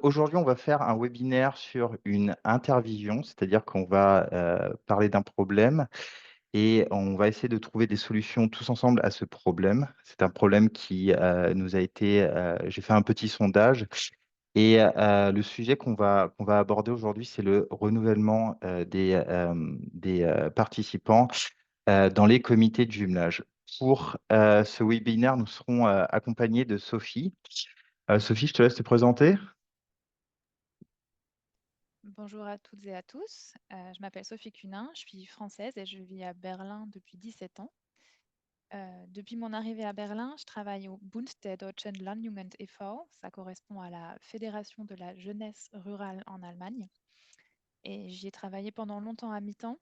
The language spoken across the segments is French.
Aujourd'hui, on va faire un webinaire sur une intervision, c'est-à-dire qu'on va parler d'un problème et on va essayer de trouver des solutions tous ensemble à ce problème. C'est un problème qui nous a été, j'ai fait un petit sondage et le sujet qu'on va aborder aujourd'hui, c'est le renouvellement des participants dans les comités de jumelage. Pour ce webinaire, nous serons accompagnés de Sophie. Sophie, je te laisse te présenter. Bonjour à toutes et à tous. Je m'appelle Sophie Cunin, je suis française et je vis à Berlin depuis 17 ans. Depuis mon arrivée à Berlin, je travaille au Bund der Deutschen Landjugend e.V. Ça correspond à la Fédération de la jeunesse rurale en Allemagne. Et j'y ai travaillé pendant longtemps à mi-temps.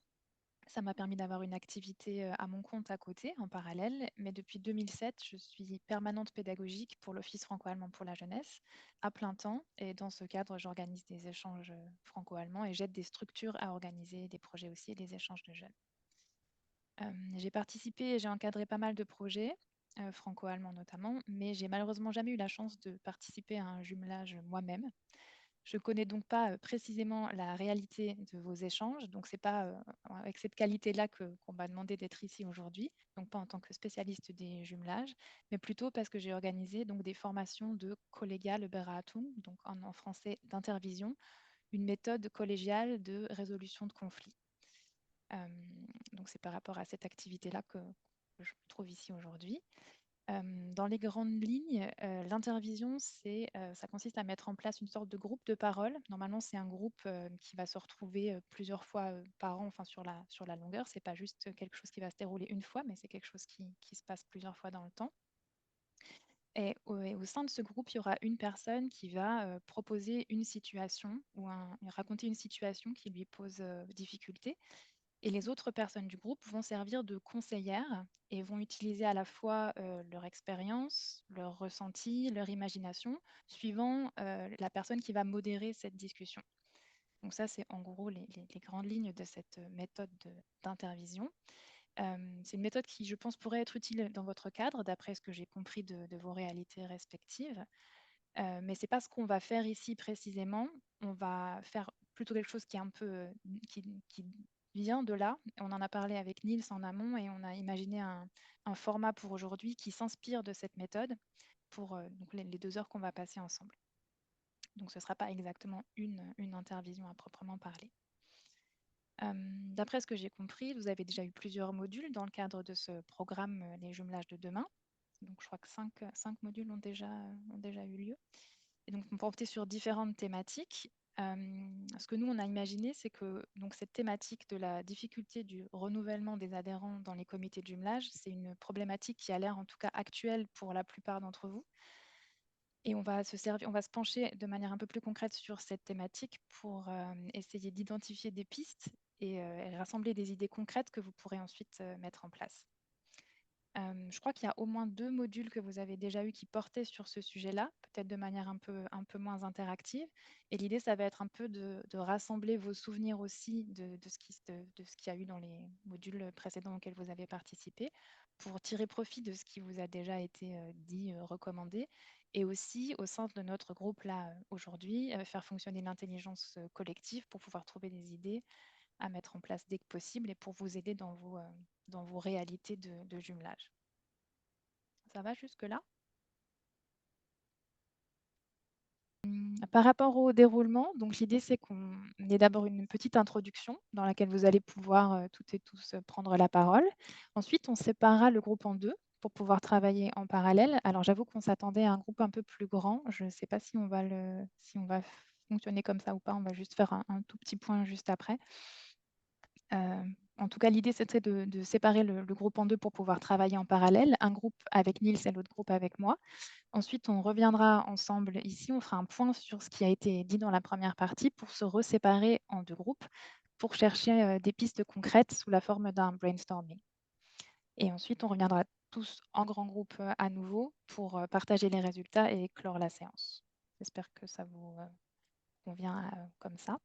Ça m'a permis d'avoir une activité à mon compte à côté, en parallèle. Mais depuis 2007, je suis permanente pédagogique pour l'Office franco-allemand pour la jeunesse, à plein temps. Et dans ce cadre, j'organise des échanges franco-allemands et j'aide des structures à organiser des projets aussi et des échanges de jeunes. J'ai participé et j'ai encadré pas mal de projets, franco-allemands notamment, mais j'ai malheureusement jamais eu la chance de participer à un jumelage moi-même. Je connais donc pas précisément la réalité de vos échanges, donc c'est pas avec cette qualité-là qu'on m'a demandé d'être ici aujourd'hui, donc pas en tant que spécialiste des jumelages, mais plutôt parce que j'ai organisé donc des formations de collegiale Beratung, donc en français d'intervision, une méthode collégiale de résolution de conflits. Euh, donc c'est par rapport à cette activité-là que je me trouve ici aujourd'hui. Dans les grandes lignes, l'intervision, ça consiste à mettre en place une sorte de groupe de parole. Normalement, c'est un groupe qui va se retrouver plusieurs fois par an, enfin sur la longueur. C'est pas juste quelque chose qui va se dérouler une fois, mais c'est quelque chose qui se passe plusieurs fois dans le temps. Et au sein de ce groupe, il y aura une personne qui va proposer une situation ou raconter une situation qui lui pose difficulté. Et les autres personnes du groupe vont servir de conseillères et vont utiliser à la fois leur expérience, leur ressenti, leur imagination, suivant la personne qui va modérer cette discussion. Donc ça, c'est en gros les grandes lignes de cette méthode d'intervision. C'est une méthode qui, je pense, pourrait être utile dans votre cadre, d'après ce que j'ai compris de vos réalités respectives. Mais ce n'est pas ce qu'on va faire ici précisément. On va faire plutôt quelque chose qui est un peu qui vient de là. On en a parlé avec Niels en amont et on a imaginé un format pour aujourd'hui qui s'inspire de cette méthode pour donc les 2 heures qu'on va passer ensemble. Donc ce ne sera pas exactement une intervision à proprement parler. D'après ce que j'ai compris, vous avez déjà eu plusieurs modules dans le cadre de ce programme Les jumelages de demain. Donc je crois que cinq modules ont déjà eu lieu. Et donc, on peut opter sur différentes thématiques. Ce que nous, on a imaginé, c'est que donc, cette thématique de la difficulté du renouvellement des adhérents dans les comités de jumelage, c'est une problématique qui a l'air en tout cas actuelle pour la plupart d'entre vous. Et on va on va se pencher de manière un peu plus concrète sur cette thématique pour essayer d'identifier des pistes et rassembler des idées concrètes que vous pourrez ensuite mettre en place. Je crois qu'il y a au moins 2 modules que vous avez déjà eus qui portaient sur ce sujet-là, peut-être de manière un peu moins interactive. Et l'idée, ça va être un peu de rassembler vos souvenirs aussi de de ce qu'il y a eu dans les modules précédents auxquels vous avez participé, pour tirer profit de ce qui vous a déjà été dit, recommandé. Et aussi, au sein de notre groupe là, aujourd'hui, faire fonctionner l'intelligence collective pour pouvoir trouver des idées à mettre en place dès que possible et pour vous aider dans vos réalités de jumelage. Ça va jusque-là? Par rapport au déroulement, donc l'idée c'est qu'on ait d'abord une petite introduction dans laquelle vous allez pouvoir toutes et tous prendre la parole. Ensuite, on séparera le groupe en deux pour pouvoir travailler en parallèle. Alors j'avoue qu'on s'attendait à un groupe un peu plus grand. Je ne sais pas si on va fonctionner comme ça ou pas. On va juste faire un tout petit point juste après. En tout cas, l'idée, c'était de séparer le groupe en deux pour pouvoir travailler en parallèle, un groupe avec Niels et l'autre groupe avec moi. Ensuite, on reviendra ensemble ici, on fera un point sur ce qui a été dit dans la première partie pour se reséparer en 2 groupes, pour chercher des pistes concrètes sous la forme d'un brainstorming. Et ensuite, on reviendra tous en grand groupe à nouveau pour partager les résultats et clore la séance. J'espère que ça vous convient comme ça.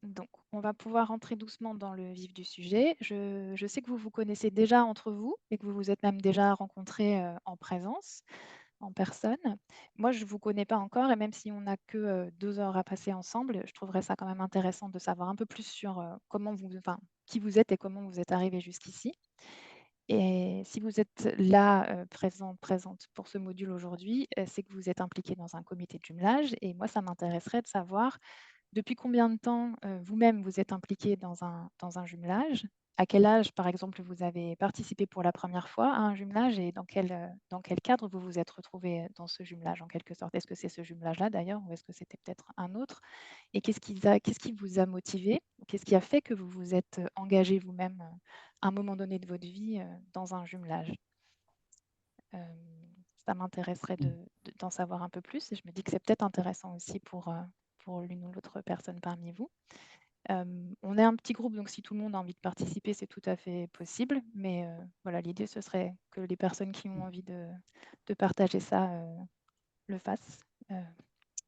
Donc, on va pouvoir rentrer doucement dans le vif du sujet. Je sais que vous vous connaissez déjà entre vous et que vous vous êtes même déjà rencontrés en présence. en personne. Moi, je ne vous connais pas encore et même si on n'a que 2 heures à passer ensemble, je trouverais ça quand même intéressant de savoir un peu plus sur qui vous êtes et comment vous êtes arrivé jusqu'ici. Et si vous êtes là, présente pour ce module aujourd'hui, c'est que vous êtes impliqué dans un comité de jumelage et moi, ça m'intéresserait de savoir depuis combien de temps, vous-même, vous êtes impliqué dans un jumelage? À quel âge, par exemple, vous avez participé pour la première fois à un jumelage et dans quel cadre vous vous êtes retrouvé dans ce jumelage, en quelque sorte? Est-ce que c'est ce jumelage-là, d'ailleurs, ou est-ce que c'était peut-être un autre? Et qu'est-ce qui vous a motivé? Qu'est-ce qui a fait que vous vous êtes, engagé vous-même, à un moment donné de votre vie, dans un jumelage? Ça m'intéresserait d'en savoir un peu plus et je me dis que c'est peut-être intéressant aussi pour l'une ou l'autre personne parmi vous. On est un petit groupe, donc si tout le monde a envie de participer, c'est tout à fait possible. Mais voilà, l'idée, ce serait que les personnes qui ont envie de partager ça le fassent.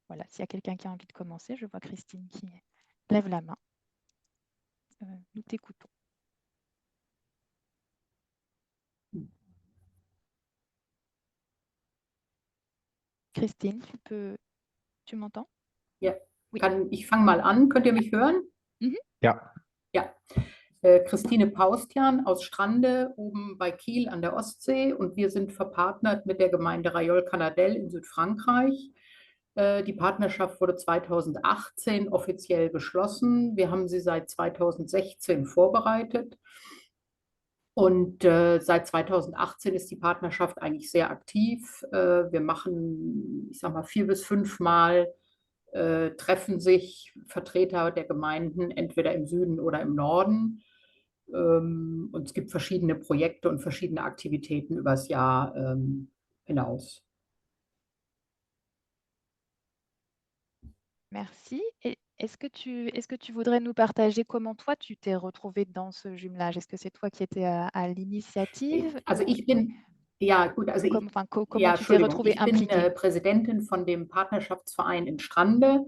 Voilà, s'il y a quelqu'un qui a envie de commencer, je vois Christine qui lève la main. Nous t'écoutons. Christine, tu m'entends? Ja, Oui. ich fange mal an. Könnt ihr mich hören? Mhm. Ja. Ja. Christine Paustian aus Strande oben bei Kiel an der Ostsee und wir sind verpartnert mit der Gemeinde Rayol-Canadelle in Südfrankreich. Die Partnerschaft wurde 2018 offiziell geschlossen. Wir haben sie seit 2016 vorbereitet. Und seit 2018 ist die Partnerschaft eigentlich sehr aktiv. Wir machen, ich sag mal, 4 bis 5 Mal treffen sich Vertreter der Gemeinden entweder im Süden oder im Norden. Und es gibt verschiedene Projekte und verschiedene Aktivitäten übers Jahr hinaus. Merci. Et est-ce que tu voudrais nous partager comment toi, tu t'es retrouvé dans ce jumelage? Est-ce que c'est toi qui étais à l'initiative? Also ich bin, ja gut, also ich, Comment ja, tu t'es Entschuldigung, retrouvé ich bin impliqué? Präsidentin von dem Partnerschaftsverein in Strande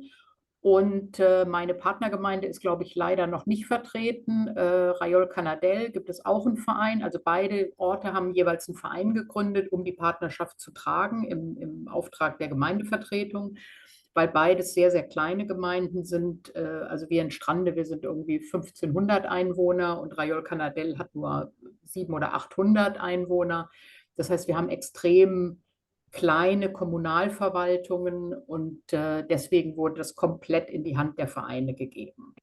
und meine Partnergemeinde ist, glaube ich, leider noch nicht vertreten. Rayol-Canadelle gibt es auch einen Verein, also beide Orte haben jeweils einen Verein gegründet, um die Partnerschaft zu tragen im Auftrag der Gemeindevertretung, weil beides sehr, sehr kleine Gemeinden sind. Also wir in Strande, wir sind irgendwie 1500 Einwohner und Rayol-Canadelle hat nur 700 oder 800 Einwohner. Das heißt, wir haben extrem kleine Kommunalverwaltungen und deswegen wurde das komplett in die Hand der Vereine gegeben.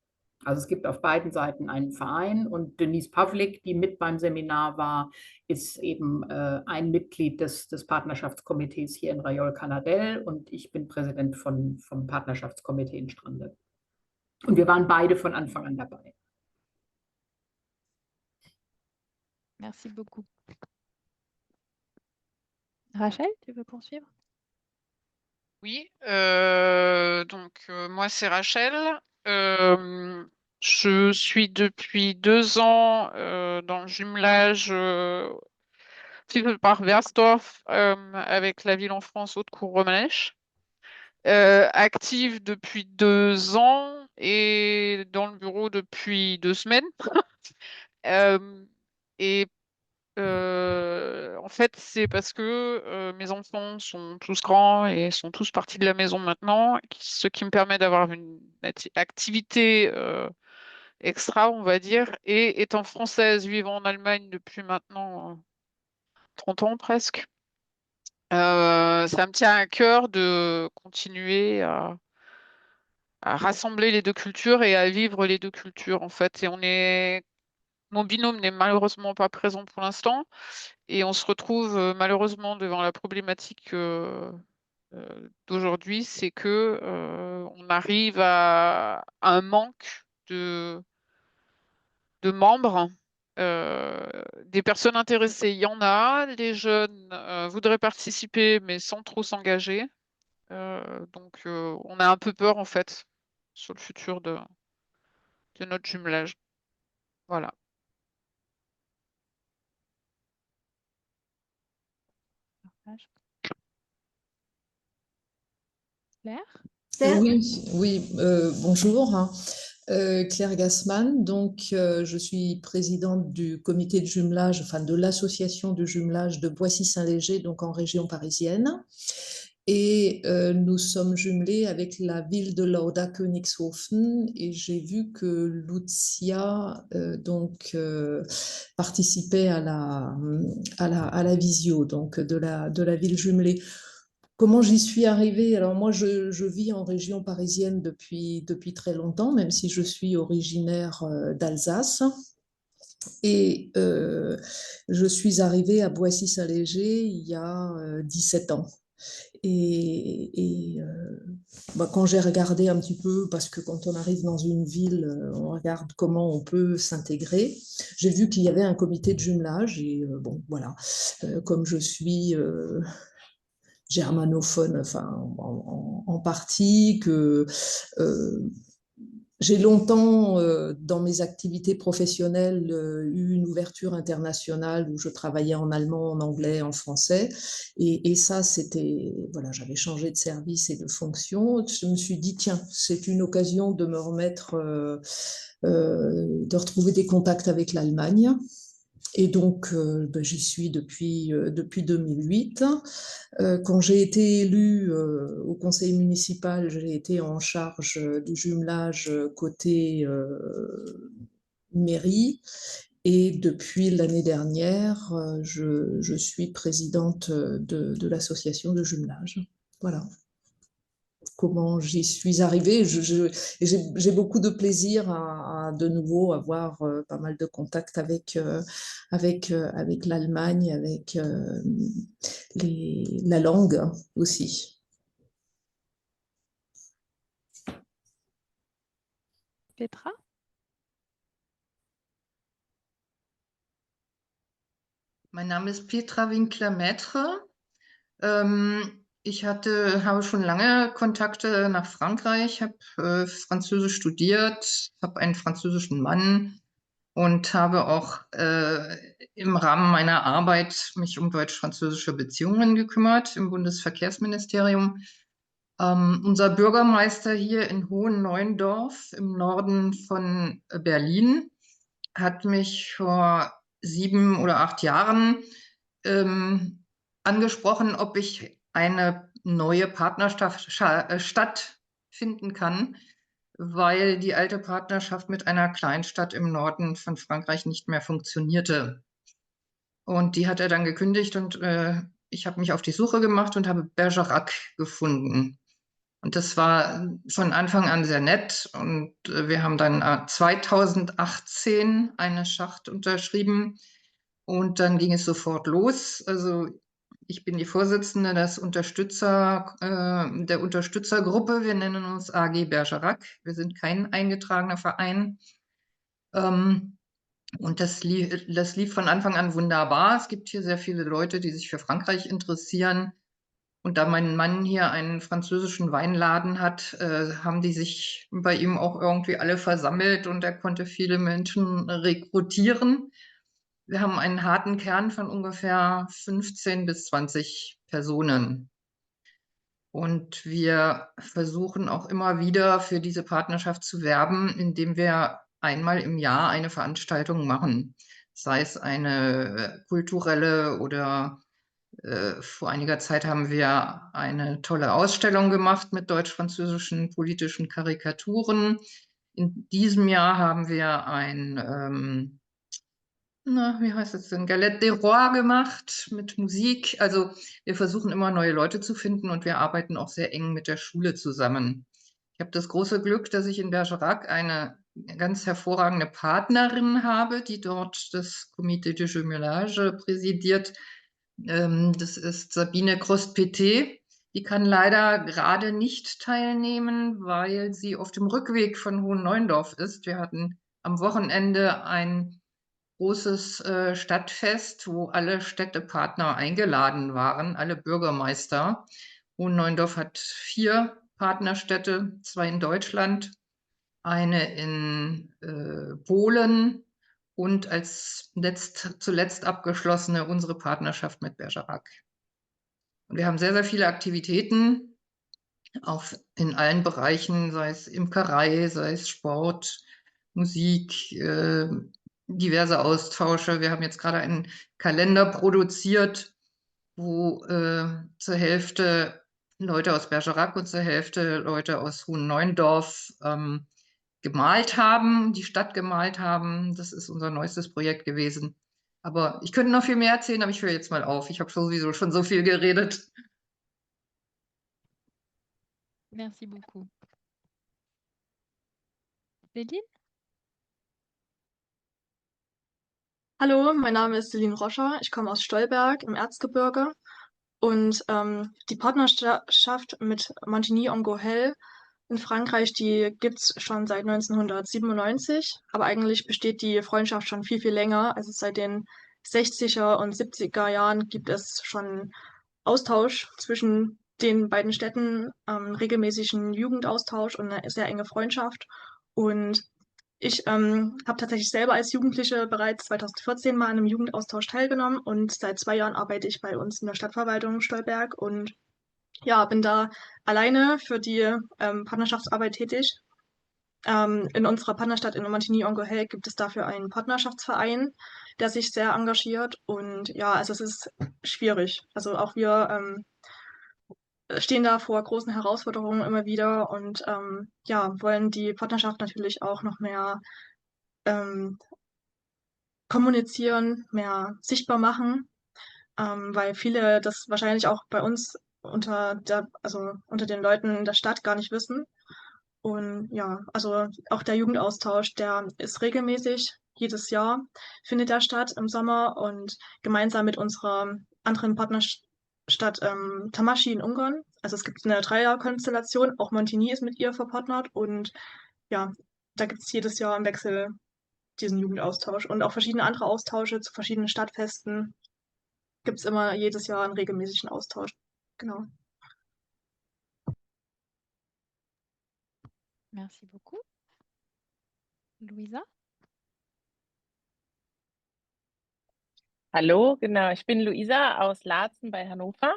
Also es gibt auf beiden Seiten einen Verein und Denise Pavlik, die mit beim Seminar war, ist eben ein Mitglied des Partnerschaftskomitees hier in Rayol-Canadelle und ich bin Präsident vom Partnerschaftskomitee in Strande. Und wir waren beide von Anfang an dabei. Merci beaucoup. Rachel, tu veux poursuivre? Oui, moi c'est Rachel. Je suis depuis 2 ans dans le jumelage par Versdorf avec la ville en France Haute-Cour-Romanèche. Active depuis 2 ans et dans le bureau depuis 2 semaines. Et en fait, c'est parce que mes enfants sont tous grands et sont tous partis de la maison maintenant, ce qui me permet d'avoir une activité extra, on va dire. Et étant française, vivant en Allemagne depuis maintenant 30 ans presque, ça me tient à cœur de continuer à rassembler les deux cultures et à vivre les deux cultures, en fait. Mon binôme n'est malheureusement pas présent pour l'instant. Et on se retrouve malheureusement devant la problématique d'aujourd'hui, c'est que on arrive à un manque de membres. Des personnes intéressées, il y en a. Les jeunes voudraient participer, mais sans trop s'engager. Donc, on a un peu peur, en fait, sur le futur de notre jumelage. Voilà. Claire? Oui, bonjour. Claire Gassman, donc je suis présidente du comité de jumelage, enfin de l'association de jumelage de Boissy-Saint-Léger, donc en région parisienne. Et nous sommes jumelés avec la ville de Lauda-Königshofen et j'ai vu que Lucia participait à la visio donc de la ville jumelée. Comment j'y suis arrivée? Alors moi, je vis en région parisienne depuis très longtemps, même si je suis originaire d'Alsace. Et je suis arrivée à Boissy-Saint-Léger il y a 17 ans. Et quand j'ai regardé un petit peu, parce que quand on arrive dans une ville, on regarde comment on peut s'intégrer, j'ai vu qu'il y avait un comité de jumelage. Et bon, voilà, comme je suis germanophone, enfin en partie, que j'ai longtemps, dans mes activités professionnelles, eu une ouverture internationale où je travaillais en allemand, en anglais, en français. Et ça, c'était, voilà, j'avais changé de service et de fonction. Je me suis dit, tiens, c'est une occasion de me remettre, de retrouver des contacts avec l'Allemagne. Et donc, j'y suis depuis 2008. Quand j'ai été élue au conseil municipal, j'ai été en charge du jumelage côté mairie. Et depuis l'année dernière, je suis présidente de l'association de jumelage. Voilà comment j'y suis arrivée. J'ai beaucoup de plaisir à de nouveau avoir pas mal de contacts avec l'Allemagne, avec la langue aussi. Petra? Mein Name ist Petra Winkler-Maître. Ich habe schon lange Kontakte nach Frankreich, habe Französisch studiert, habe einen französischen Mann und habe auch im Rahmen meiner Arbeit mich um deutsch-französische Beziehungen gekümmert im Bundesverkehrsministerium. Unser Bürgermeister hier in Hohen-Neuendorf im Norden von Berlin hat mich vor 7 oder 8 Jahren angesprochen, ob ich eine neue Partnerstadt finden kann, weil die alte Partnerschaft mit einer Kleinstadt im Norden von Frankreich nicht mehr funktionierte. Und die hat er dann gekündigt und ich habe mich auf die Suche gemacht und habe Bergerac gefunden. Und das war von Anfang an sehr nett. Und wir haben dann 2018 eine Schacht unterschrieben. Und dann ging es sofort los. Also ich bin die Vorsitzende der Unterstützergruppe. Wir nennen uns AG Bergerac. Wir sind kein eingetragener Verein. Und das lief von Anfang an wunderbar. Es gibt hier sehr viele Leute, die sich für Frankreich interessieren. Und da mein Mann hier einen französischen Weinladen hat, haben die sich bei ihm auch irgendwie alle versammelt und er konnte viele Menschen rekrutieren. Wir haben einen harten Kern von ungefähr 15 bis 20 Personen. Und wir versuchen auch immer wieder für diese Partnerschaft zu werben, indem wir einmal im Jahr eine Veranstaltung machen. Sei es eine kulturelle oder vor einiger Zeit haben wir eine tolle Ausstellung gemacht mit deutsch-französischen politischen Karikaturen. In diesem Jahr haben wir ein, wie heißt es denn, Galette des Rois gemacht mit Musik. Also wir versuchen immer neue Leute zu finden und wir arbeiten auch sehr eng mit der Schule zusammen. Ich habe das große Glück, dass ich in Bergerac eine ganz hervorragende Partnerin habe, die dort das Comité de Jumelage präsidiert. Das ist Sabine Cross-Pété. Die kann leider gerade nicht teilnehmen, weil sie auf dem Rückweg von Hohen-Neuendorf ist. Wir hatten am Wochenende ein großes Stadtfest, wo alle Städtepartner eingeladen waren, alle Bürgermeister. Hohen-Neuendorf hat 4 Partnerstädte, 2 in Deutschland, eine in Polen und als zuletzt abgeschlossene unsere Partnerschaft mit Bergerac. Und wir haben sehr, sehr viele Aktivitäten. in allen Bereichen, sei es Imkerei, sei es Sport, Musik, diverse Austausche. Wir haben jetzt gerade einen Kalender produziert, wo zur Hälfte Leute aus Bergerac und zur Hälfte Leute aus Hohen Neuendorf gemalt haben, die Stadt gemalt haben. Das ist unser neuestes Projekt gewesen. Aber ich könnte noch viel mehr erzählen, aber ich höre jetzt mal auf. Ich habe sowieso schon so viel geredet. Merci beaucoup. Céline? Hallo, mein Name ist Celine Roscher. Ich komme aus Stolberg im Erzgebirge. Und die Partnerschaft mit Montigny-en-Gohelle in Frankreich, die gibt es schon seit 1997. Aber eigentlich besteht die Freundschaft schon viel, viel länger. Also seit den 60er und 70er Jahren gibt es schon Austausch zwischen den beiden Städten, regelmäßigen Jugendaustausch und eine sehr enge Freundschaft. Und ich habe tatsächlich selber als Jugendliche bereits 2014 mal an einem Jugendaustausch teilgenommen und seit 2 Jahren arbeite ich bei uns in der Stadtverwaltung Stolberg und ja, bin da alleine für die Partnerschaftsarbeit tätig. In unserer Partnerstadt in Montigny-en-Gohelle gibt es dafür einen Partnerschaftsverein, der sich sehr engagiert und ja, also es ist schwierig. Also auch wir stehen da vor großen Herausforderungen immer wieder und ja, wollen die Partnerschaft natürlich auch noch mehr kommunizieren, mehr sichtbar machen, weil viele das wahrscheinlich auch bei uns also unter den Leuten in der Stadt gar nicht wissen. Und ja, also auch der Jugendaustausch, der ist regelmäßig, jedes Jahr findet der statt im Sommer und gemeinsam mit unserer anderen Partnerstadt Tamaschi in Ungarn. Also es gibt eine Dreierkonstellation, auch Montigny ist mit ihr verpartnert und ja, da gibt es jedes Jahr im Wechsel diesen Jugendaustausch und auch verschiedene andere Austausche zu verschiedenen Stadtfesten. Gibt es immer jedes Jahr einen regelmäßigen Austausch. Genau. Merci beaucoup. Luisa? Hallo, genau. Ich bin Luisa aus Laatzen bei Hannover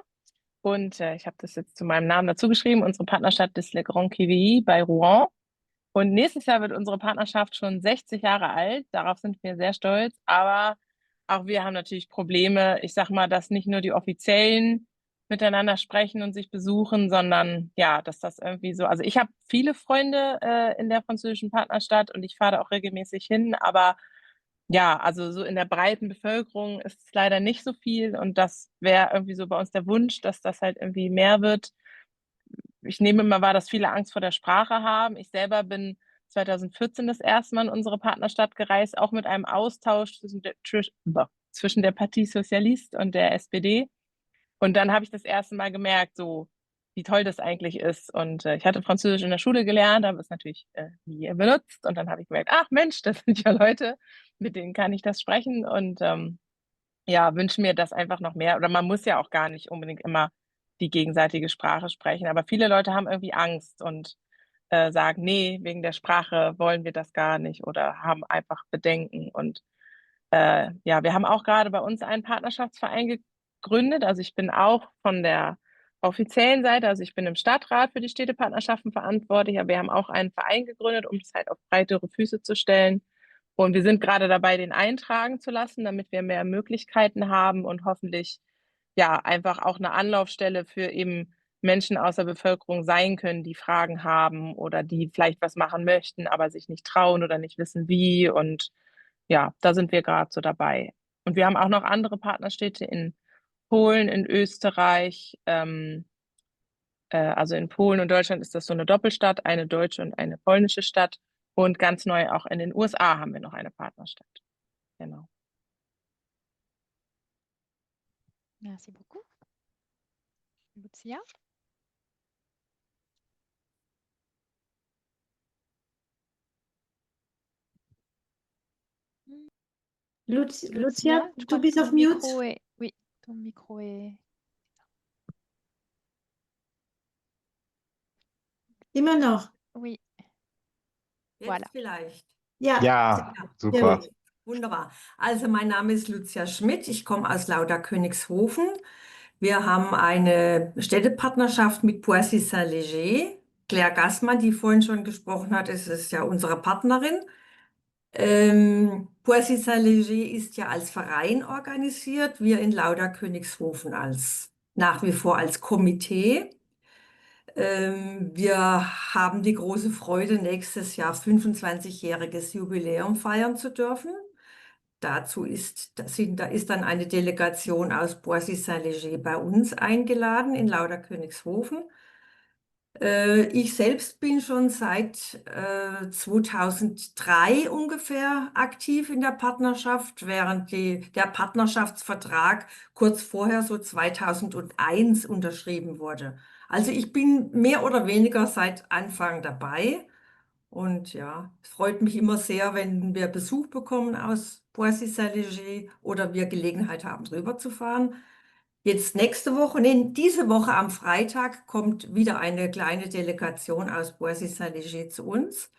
und ich habe das jetzt zu meinem Namen dazu geschrieben. Unsere Partnerstadt ist Le Grand Quevilly bei Rouen. Und nächstes Jahr wird unsere Partnerschaft schon 60 Jahre alt. Darauf sind wir sehr stolz. Aber auch wir haben natürlich Probleme. Ich sag mal, dass nicht nur die Offiziellen miteinander sprechen und sich besuchen, sondern ja, dass das irgendwie so. Also ich habe viele Freunde in der französischen Partnerstadt und ich fahre da auch regelmäßig hin. Aber ja, also so in der breiten Bevölkerung ist es leider nicht so viel. Und das wäre irgendwie so bei uns der Wunsch, dass das halt irgendwie mehr wird. Ich nehme immer wahr, dass viele Angst vor der Sprache haben. Ich selber bin 2014 das erste Mal in unsere Partnerstadt gereist, auch mit einem Austausch zwischen der Partie Socialiste und der SPD. Und dann habe ich das erste Mal gemerkt, so wie toll das eigentlich ist. Und ich hatte Französisch in der Schule gelernt, habe es natürlich nie benutzt. Und dann habe ich gemerkt, ach Mensch, das sind ja Leute, mit denen kann ich das sprechen. Und ja, wünsche mir das einfach noch mehr. Oder man muss ja auch gar nicht unbedingt immer die gegenseitige Sprache sprechen. Aber viele Leute haben irgendwie Angst und sagen, nee, wegen der Sprache wollen wir das gar nicht oder haben einfach Bedenken. Und ja, wir haben auch gerade bei uns einen Partnerschaftsverein gegründet. Also ich bin auch von der offiziellen Seite, also ich bin im Stadtrat für die Städtepartnerschaften verantwortlich, aber wir haben auch einen Verein gegründet, um es halt auf breitere Füße zu stellen. Und wir sind gerade dabei, den eintragen zu lassen, damit wir mehr Möglichkeiten haben und hoffentlich ja einfach auch eine Anlaufstelle für eben Menschen aus der Bevölkerung sein können, die Fragen haben oder die vielleicht was machen möchten, aber sich nicht trauen oder nicht wissen wie. Und ja, da sind wir gerade so dabei. Und wir haben auch noch andere Partnerstädte in Polen, in Österreich. Also in Polen und Deutschland ist das so eine Doppelstadt, eine deutsche und eine polnische Stadt. Und ganz neu auch in den USA haben wir noch eine Partnerstadt. Genau. Merci beaucoup. Lucia? Lucia, je du crois que bist auf ton Mute. micro est... Oui, ton micro est... Immer noch. Oui, Jetzt voilà. vielleicht. Ja, Ja, sehr super. gut. Wunderbar. Also mein Name ist Lucia Schmidt. Ich komme aus Lauterkönigshofen. Wir haben eine Städtepartnerschaft mit Poissy-Saint-Léger. Claire Gassmann, die vorhin schon gesprochen hat, ist ja unsere Partnerin. Poissy-Saint-Léger ist ja als Verein organisiert, wir in Lauderkönigshofen nach wie vor als Komitee. Wir haben die große Freude, nächstes Jahr 25-jähriges Jubiläum feiern zu dürfen. Da ist dann eine Delegation aus Boissy-Saint-Léger bei uns eingeladen in Lauderkönigshofen. Ich selbst bin schon seit 2003 ungefähr aktiv in der Partnerschaft, während der Partnerschaftsvertrag kurz vorher, so 2001, unterschrieben wurde. Also ich bin mehr oder weniger seit Anfang dabei. Und ja, es freut mich immer sehr, wenn wir Besuch bekommen aus Boissy-Saint-Léger oder wir Gelegenheit haben, drüber zu fahren. Jetzt nächste Woche, nee, diese Woche am Freitag kommt wieder eine kleine Delegation aus Boissy-Saint-Léger zu uns.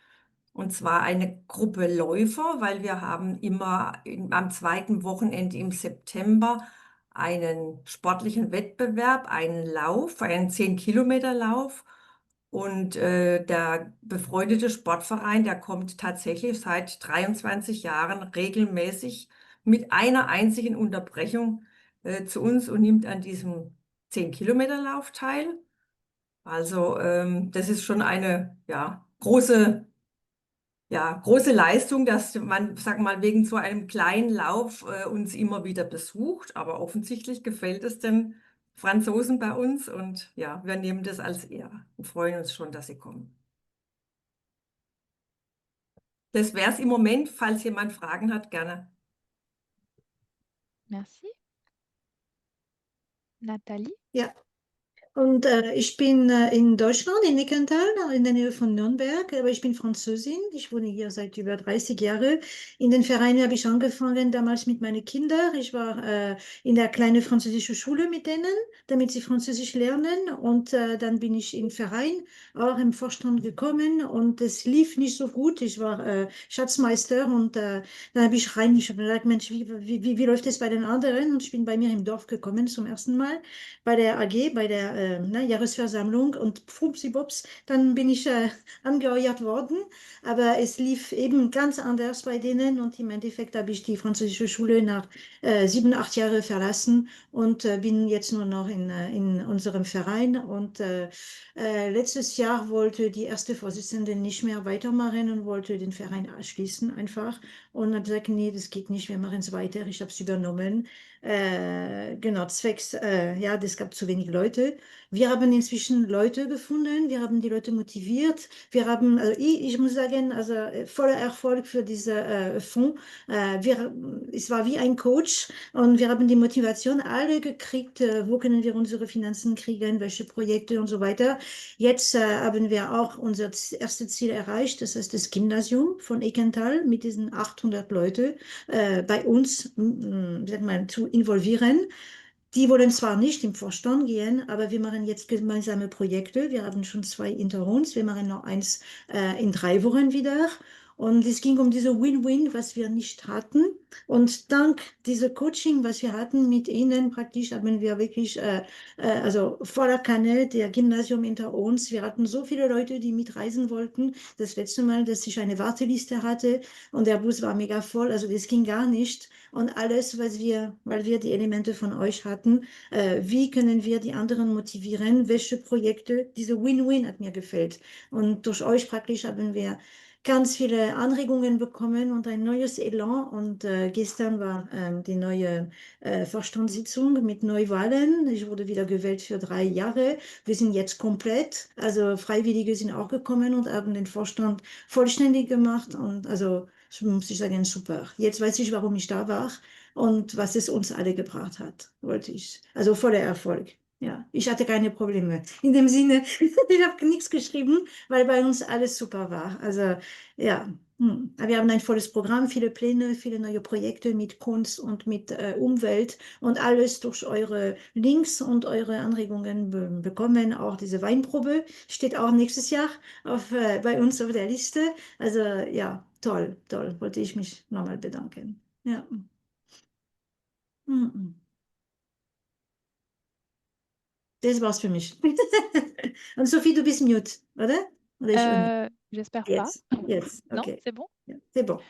Und zwar eine Gruppe Läufer, weil wir haben immer am zweiten Wochenende im September einen sportlichen Wettbewerb, einen Lauf, einen 10-Kilometer-Lauf. Und der befreundete Sportverein, der kommt tatsächlich seit 23 Jahren regelmäßig mit einer einzigen Unterbrechung zu uns und nimmt an diesem 10-Kilometer-Lauf teil. Also das ist schon eine große Leistung, dass man, sag mal, wegen so einem kleinen Lauf uns immer wieder besucht. Aber offensichtlich gefällt es den Franzosen bei uns und ja, wir nehmen das als Ehre und freuen uns schon, dass sie kommen. Das wäre es im Moment, falls jemand Fragen hat, gerne. Merci. Nathalie? Ja. Und ich bin in Deutschland, in Neckartal, in der Nähe von Nürnberg, aber ich bin Französin. Ich wohne hier seit über 30 Jahren. In den Vereinen habe ich angefangen damals mit meinen Kindern. Ich war in der kleinen französischen Schule mit denen, damit sie Französisch lernen. Und dann bin ich im Verein, auch im Vorstand gekommen und es lief nicht so gut. Ich war Schatzmeister und dann habe ich ich habe gesagt, Mensch, wie läuft es bei den anderen? Und ich bin bei mir im Dorf gekommen zum ersten Mal bei der AG, bei der Jahresversammlung und pfupsibops, dann bin ich angeheuert worden. Aber es lief eben ganz anders bei denen und im Endeffekt habe ich die französische Schule nach 7, 8 Jahren verlassen und bin jetzt nur noch in unserem Verein. Und letztes Jahr wollte die erste Vorsitzende nicht mehr weitermachen und wollte den Verein schließen einfach und hat gesagt, nee, das geht nicht, wir machen es weiter. Ich habe es übernommen. Genau, zwecks, ja, es gab zu wenig Leute. Wir haben inzwischen Leute gefunden, wir haben die Leute motiviert. Wir haben, also ich muss sagen, also voller Erfolg für diesen Fonds. Es war wie ein Coach und wir haben die Motivation alle gekriegt, wo können wir unsere Finanzen kriegen, welche Projekte und so weiter. Jetzt haben wir auch unser erstes Ziel erreicht, das heißt das Gymnasium von Eckental mit diesen 800 Leuten bei uns sag mal, zu involvieren. Die wollen zwar nicht im Vorstand gehen, aber wir machen jetzt gemeinsame Projekte. Wir haben schon 2 hinter uns. Wir machen noch eins in 3 Wochen wieder. Und es ging um diese Win-Win, was wir nicht hatten. Und dank dieser Coaching, was wir hatten mit ihnen, praktisch haben wir wirklich, also voller Kanne, der Gymnasium hinter uns. Wir hatten so viele Leute, die mitreisen wollten. Das letzte Mal, dass ich eine Warteliste hatte und der Bus war mega voll. Also das ging gar nicht. Und alles, weil wir die Elemente von euch hatten, wie können wir die anderen motivieren, welche Projekte, diese Win-Win hat mir gefällt. Und durch euch praktisch haben wir ganz viele Anregungen bekommen und ein neues Elan. Und gestern war die neue Vorstandssitzung mit Neuwahlen. Ich wurde wieder gewählt für 3 Jahre. Wir sind jetzt komplett, also Freiwillige sind auch gekommen und haben den Vorstand vollständig gemacht. Und also muss ich sagen, super. Jetzt weiß ich, warum ich da war und was es uns alle gebracht hat, wollte ich. Also voller Erfolg. Ja, ich hatte keine Probleme. In dem Sinne, ich habe nichts geschrieben, weil bei uns alles super war. Also ja, wir haben ein volles Programm, viele Pläne, viele neue Projekte mit Kunst und mit Umwelt und alles durch eure Links und eure Anregungen bekommen. Auch diese Weinprobe steht auch nächstes Jahr bei uns auf der Liste. Also ja, toll, toll, wollte ich mich nochmal bedanken. Ja. Mhm. Das war's für mich. Und Sophie, du bist mute, oder? Oder ich unmute? J'espère pas. Jetzt, Non, ok. c'est bon? Ja, c'est bon.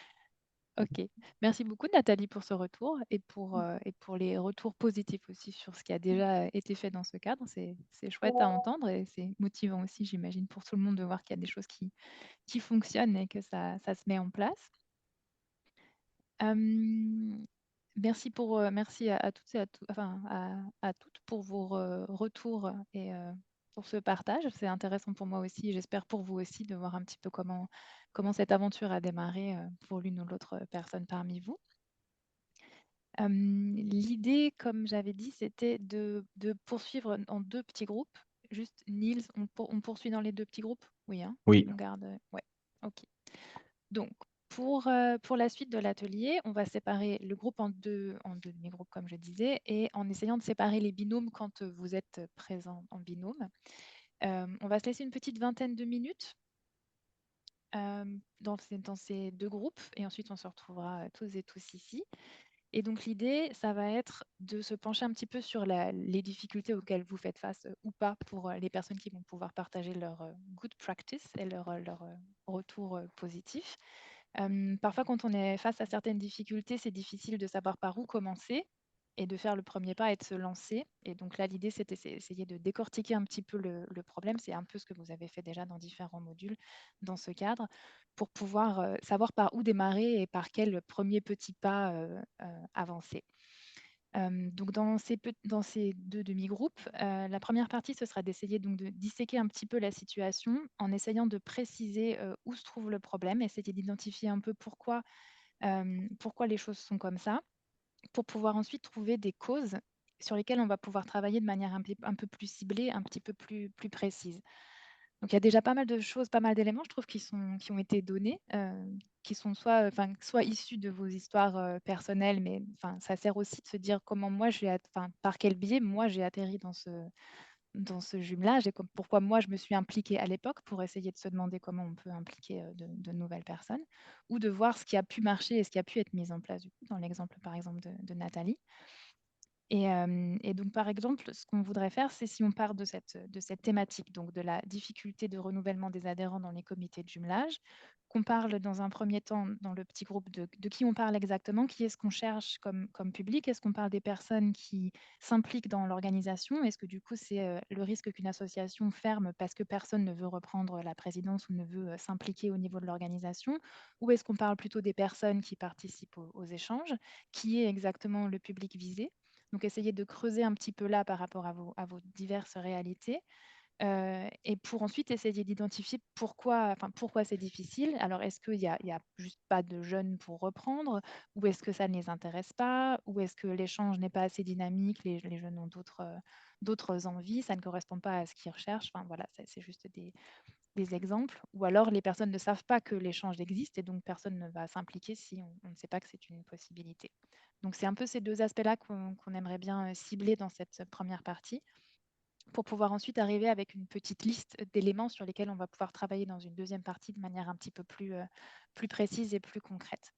Ok. Merci beaucoup, Nathalie, pour ce retour et pour les retours positifs aussi sur ce qui a déjà été fait dans ce cadre. C'est chouette à entendre et c'est motivant aussi, j'imagine, pour tout le monde de voir qu'il y a des choses qui fonctionnent et que ça se met en place. Merci à toutes et à toutes pour vos retours et pour ce partage. C'est intéressant pour moi aussi, et j'espère pour vous aussi, de voir un petit peu comment cette aventure a démarré pour l'une ou l'autre personne parmi vous. L'idée, comme j'avais dit, c'était de poursuivre en 2 petits groupes. Juste, Niels, on poursuit dans les 2 petits groupes? Oui, hein? Oui. On garde, ouais, ok. Donc, pour la suite de l'atelier, on va séparer le groupe en deux demi-groupes, comme je disais, et en essayant de séparer les binômes quand vous êtes présents en binôme. On va se laisser une petite vingtaine de minutes dans ces 2 groupes, et ensuite on se retrouvera tous et tous ici. Et donc l'idée, ça va être de se pencher un petit peu sur les difficultés auxquelles vous faites face ou pas, pour les personnes qui vont pouvoir partager leur good practice et leur retour positif. Parfois, quand on est face à certaines difficultés, c'est difficile de savoir par où commencer et de faire le premier pas et de se lancer. Et donc là, l'idée, c'était essayer de décortiquer un petit peu le problème. C'est un peu ce que vous avez fait déjà dans différents modules dans ce cadre, pour pouvoir savoir par où démarrer et par quel premier petit pas avancer. Donc dans ces 2 demi-groupes, la première partie, ce sera d'essayer donc de disséquer un petit peu la situation en essayant de préciser où se trouve le problème, essayer d'identifier un peu pourquoi les choses sont comme ça, pour pouvoir ensuite trouver des causes sur lesquelles on va pouvoir travailler de manière un peu plus ciblée, un petit peu plus précise. Donc il y a déjà pas mal de choses, pas mal d'éléments, je trouve, qui ont été donnés, qui sont soit issus de vos histoires personnelles, mais ça sert aussi de se dire comment moi par quel biais moi j'ai atterri dans ce jumelage, et pourquoi moi je me suis impliquée à l'époque, pour essayer de se demander comment on peut impliquer de nouvelles personnes, ou de voir ce qui a pu marcher et ce qui a pu être mis en place, du coup, dans l'exemple par exemple de Nathalie. Et donc, par exemple, ce qu'on voudrait faire, c'est, si on part de cette thématique, donc de la difficulté de renouvellement des adhérents dans les comités de jumelage, qu'on parle dans un premier temps dans le petit groupe de qui on parle exactement, qui est-ce qu'on cherche comme public? Est-ce qu'on parle des personnes qui s'impliquent dans l'organisation? Est-ce que du coup, c'est le risque qu'une association ferme parce que personne ne veut reprendre la présidence ou ne veut s'impliquer au niveau de l'organisation? Ou est-ce qu'on parle plutôt des personnes qui participent aux échanges? Qui est exactement le public visé? Donc, essayez de creuser un petit peu là par rapport à vos diverses réalités. Et pour ensuite essayer d'identifier pourquoi c'est difficile. Alors, est-ce qu'il y a juste pas de jeunes pour reprendre, ou est-ce que ça ne les intéresse pas, ou est-ce que l'échange n'est pas assez dynamique, les jeunes ont d'autres envies, ça ne correspond pas à ce qu'ils recherchent. Enfin, voilà, c'est juste des exemples. Ou alors les personnes ne savent pas que l'échange existe et donc personne ne va s'impliquer si on ne sait pas que c'est une possibilité. Donc c'est un peu ces 2 aspects-là qu'on aimerait bien cibler dans cette première partie, pour pouvoir ensuite arriver avec une petite liste d'éléments sur lesquels on va pouvoir travailler dans une deuxième partie de manière un petit peu plus précise et plus concrète.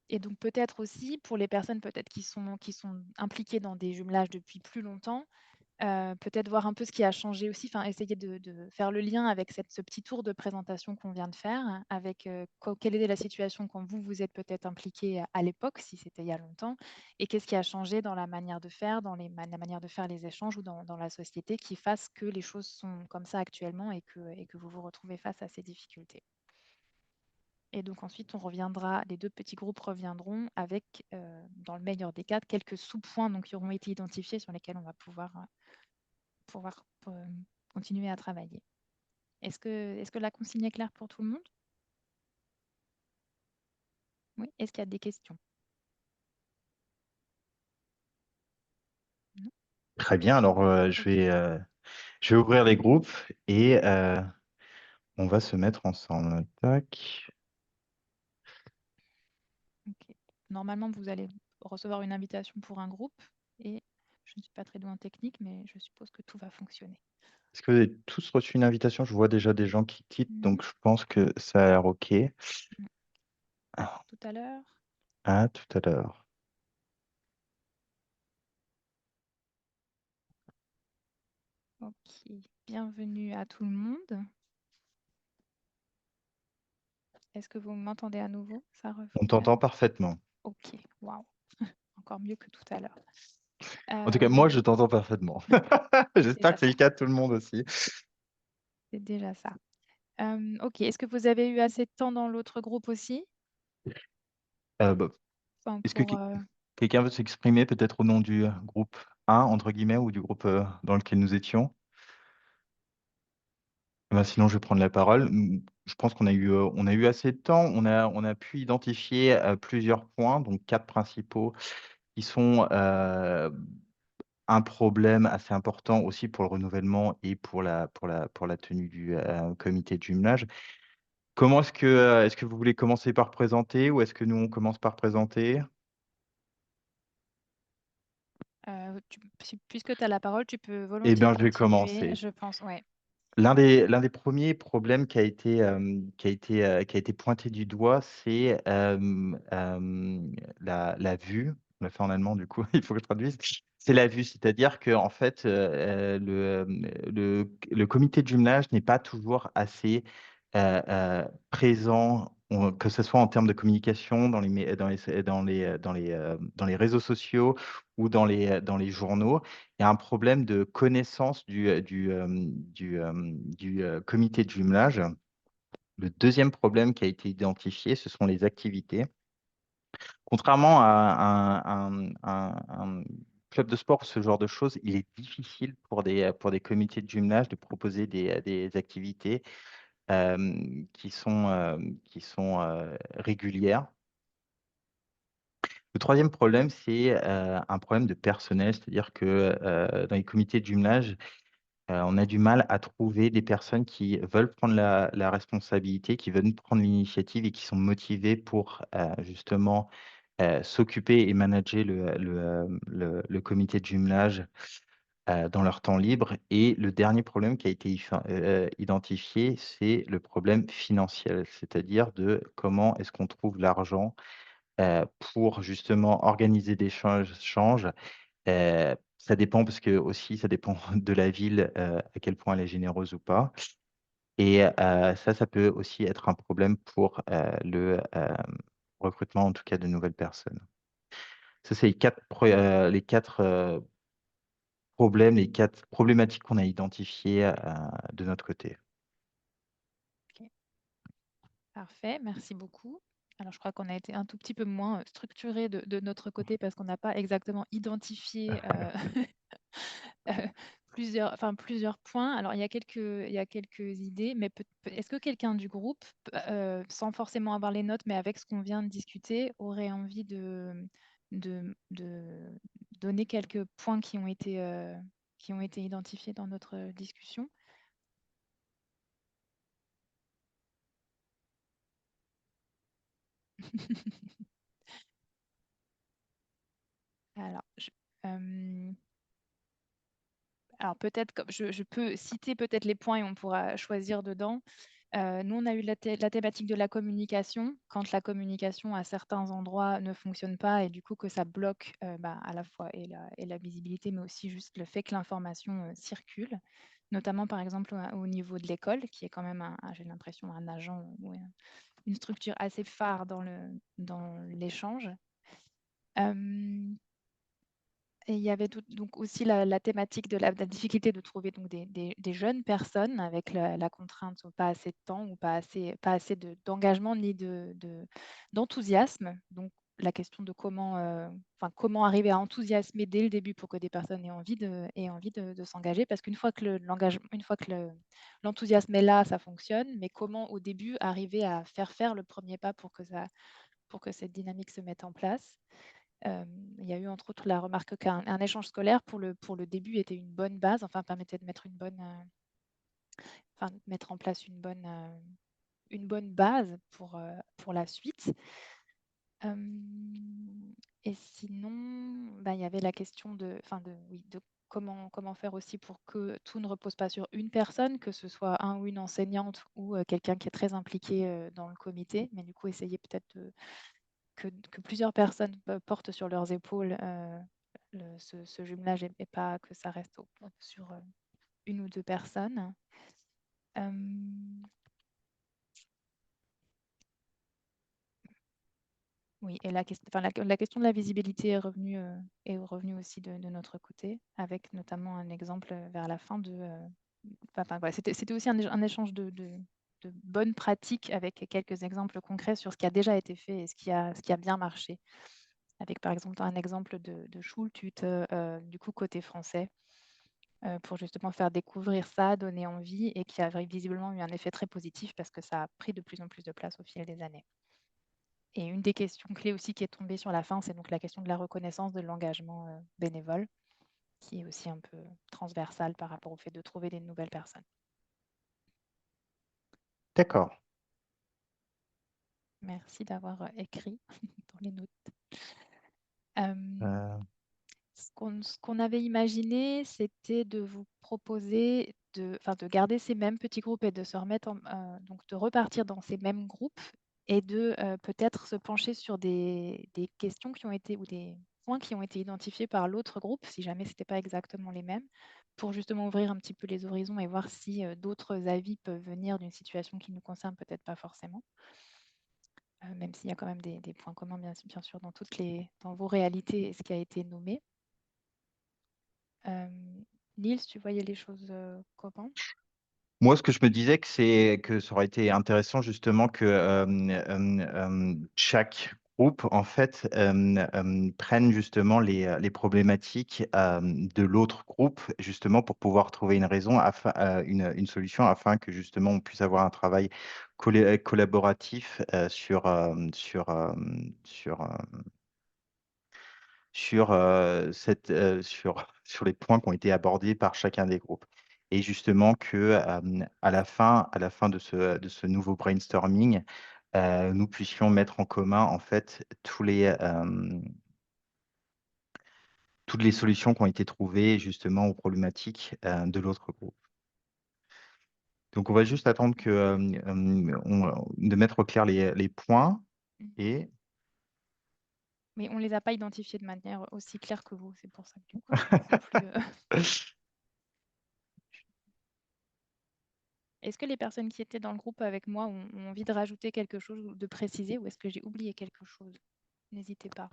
Et donc peut-être aussi pour les personnes qui sont impliquées dans des jumelages depuis plus longtemps, peut-être voir un peu ce qui a changé aussi, essayer de faire le lien avec ce petit tour de présentation qu'on vient de faire, avec quelle était la situation quand vous êtes peut-être impliqué à l'époque, si c'était il y a longtemps, et qu'est-ce qui a changé dans la manière de faire, dans la manière de faire les échanges, ou dans la société, qui fasse que les choses sont comme ça actuellement, et que vous vous retrouvez face à ces difficultés. Et donc ensuite, les 2 petits groupes reviendront avec, dans le meilleur des cas, quelques sous-points qui auront été identifiés, sur lesquels on va pouvoir continuer à travailler. Est-ce que la consigne est claire pour tout le monde? Oui. Est-ce qu'il y a des questions? Non? Très bien. Alors, je vais ouvrir les groupes et on va se mettre ensemble. Tac. Ok. Normalement, vous allez recevoir une invitation pour un groupe, et je ne suis pas très douée en technique, mais je suppose que tout va fonctionner. Est-ce que vous avez tous reçu une invitation? Je vois déjà des gens qui quittent, donc je pense que ça a l'air OK. Tout à l'heure. À tout à l'heure. Ok, bienvenue à tout le monde. Est-ce que vous m'entendez à nouveau? Ça On refonctionne? t'entend parfaitement. Ok, waouh, encore mieux que tout à l'heure. En tout cas, moi, je t'entends parfaitement. J'espère déjà que c'est ça, le cas de tout le monde aussi. c'est déjà ça. Ok, est-ce que vous avez eu assez de temps dans l'autre groupe aussi? Bah, Enfin, est-ce que pour, quelqu'un veut s'exprimer peut-être au nom du groupe 1, entre guillemets, ou du groupe dans lequel nous étions? Ben, sinon, je vais prendre la parole. Je pense on a eu assez de temps. On a pu identifier plusieurs points, donc 4 principaux, qui sont un problème assez important aussi pour le renouvellement et pour la tenue du comité de jumelage. Est-ce que vous voulez commencer par présenter ou est-ce que nous, on commence par présenter? puisque tu as la parole, tu peux Eh volontiers bien, je vais continuer, commencer. je pense, ouais. L'un des premiers problèmes qui a été pointé du doigt, c'est la vue. On l'a fait en allemand, du coup, il faut que je traduise. C'est la vue, c'est-à-dire que en fait, le comité de jumelage n'est pas toujours assez présent, que ce soit en termes de communication dans les réseaux sociaux ou dans les journaux. Il y a un problème de connaissance du comité de jumelage. Le deuxième problème qui a été identifié, ce sont les activités. Contrairement à un club de sport ou ce genre de choses, il est difficile pour des comités de jumelage de proposer des activités qui sont régulières. Le troisième problème, c'est un problème de personnel, c'est-à-dire que dans les comités de jumelage, on a du mal à trouver des personnes qui veulent prendre la responsabilité, qui veulent prendre l'initiative et qui sont motivées pour justement s'occuper et manager le comité de jumelage dans leur temps libre. Et le dernier problème qui a été identifié, c'est le problème financier, c'est-à-dire de comment est-ce qu'on trouve l'argent pour justement organiser des échanges. Ça dépend parce que aussi, ça dépend de la ville, à quel point elle est généreuse ou pas. Et ça peut aussi être un problème pour le recrutement, en tout cas, de nouvelles personnes. Ça, c'est les quatre problèmes, les 4 problématiques qu'on a identifiées de notre côté. Ok. Parfait, merci beaucoup. Alors, je crois qu'on a été un tout petit peu moins structuré de notre côté parce qu'on n'a pas exactement identifié plusieurs points. Alors, il y a quelques idées, mais est-ce que quelqu'un du groupe, sans forcément avoir les notes, mais avec ce qu'on vient de discuter, aurait envie de donner quelques points qui ont été identifiés dans notre discussion? Alors, alors peut-être, je peux citer peut-être les points et on pourra choisir dedans. Nous, on a eu la thématique de la communication, quand la communication à certains endroits ne fonctionne pas et du coup que ça bloque à la fois et la visibilité, mais aussi juste le fait que l'information circule, notamment par exemple au niveau de l'école, qui est quand même, j'ai l'impression, un agent ou une structure assez phare dans l'échange. Et il y avait donc aussi la thématique de la difficulté de trouver donc des jeunes personnes avec la contrainte ou pas assez de temps ou pas assez d'engagement ni d'enthousiasme. Donc la question de comment arriver à enthousiasmer dès le début pour que des personnes aient envie de s'engager. Parce qu'une fois que l'enthousiasme est là, ça fonctionne. Mais comment au début arriver à faire le premier pas pour que cette dynamique se mette en place. Il y a eu entre autres la remarque qu'un échange scolaire pour le début était une bonne base, enfin permettait de mettre mettre en place une bonne base pour la suite. Et sinon, il y avait la question de comment faire aussi pour que tout ne repose pas sur une personne, que ce soit un ou une enseignante ou quelqu'un qui est très impliqué dans le comité, mais du coup essayer peut-être que plusieurs personnes portent sur leurs épaules ce jumelage et pas que ça reste sur une ou deux personnes. Euh, Oui, et la question de la visibilité est revenue aussi de notre côté, avec notamment un exemple vers la fin voilà, c'était aussi un échange de bonnes pratiques avec quelques exemples concrets sur ce qui a déjà été fait et ce qui a bien marché. Avec par exemple un exemple de Schultüte, du coup côté français, pour justement faire découvrir ça, donner envie et qui a visiblement eu un effet très positif parce que ça a pris de plus en plus de place au fil des années. Et une des questions clés aussi qui est tombée sur la fin, c'est donc la question de la reconnaissance de l'engagement bénévole, qui est aussi un peu transversale par rapport au fait de trouver des nouvelles personnes. D'accord. Merci d'avoir écrit dans les notes. Euh, Euh, Ce qu'on avait imaginé, c'était de vous proposer de garder ces mêmes petits groupes et de se remettre donc de repartir dans ces mêmes groupes et de peut-être se pencher sur des questions qui ont été ou des points qui ont été identifiés par l'autre groupe, si jamais ce n'était pas exactement les mêmes, pour justement ouvrir un petit peu les horizons et voir si d'autres avis peuvent venir d'une situation qui ne nous concerne peut-être pas forcément. Même s'il y a quand même des points communs, bien sûr, dans vos réalités et ce qui a été nommé. Niels, tu voyais les choses comment? Moi, ce que je me disais, c'est que ça aurait été intéressant justement que chaque groupe, en fait, prenne justement les problématiques de l'autre groupe, justement pour pouvoir trouver une raison, une solution, afin que justement on puisse avoir un travail collaboratif sur les points qui ont été abordés par chacun des groupes. Et justement que à la fin de ce nouveau brainstorming, nous puissions mettre en commun en fait toutes les solutions qui ont été trouvées justement aux problématiques de l'autre groupe. Donc on va juste attendre de mettre au clair les points et Mais on ne les a pas identifiés de manière aussi claire que vous, c'est pour ça que du coup, je suis un peu plus... Est-ce que les personnes qui étaient dans le groupe avec moi ont envie de rajouter quelque chose ou de préciser, ou est-ce que j'ai oublié quelque chose? N'hésitez pas.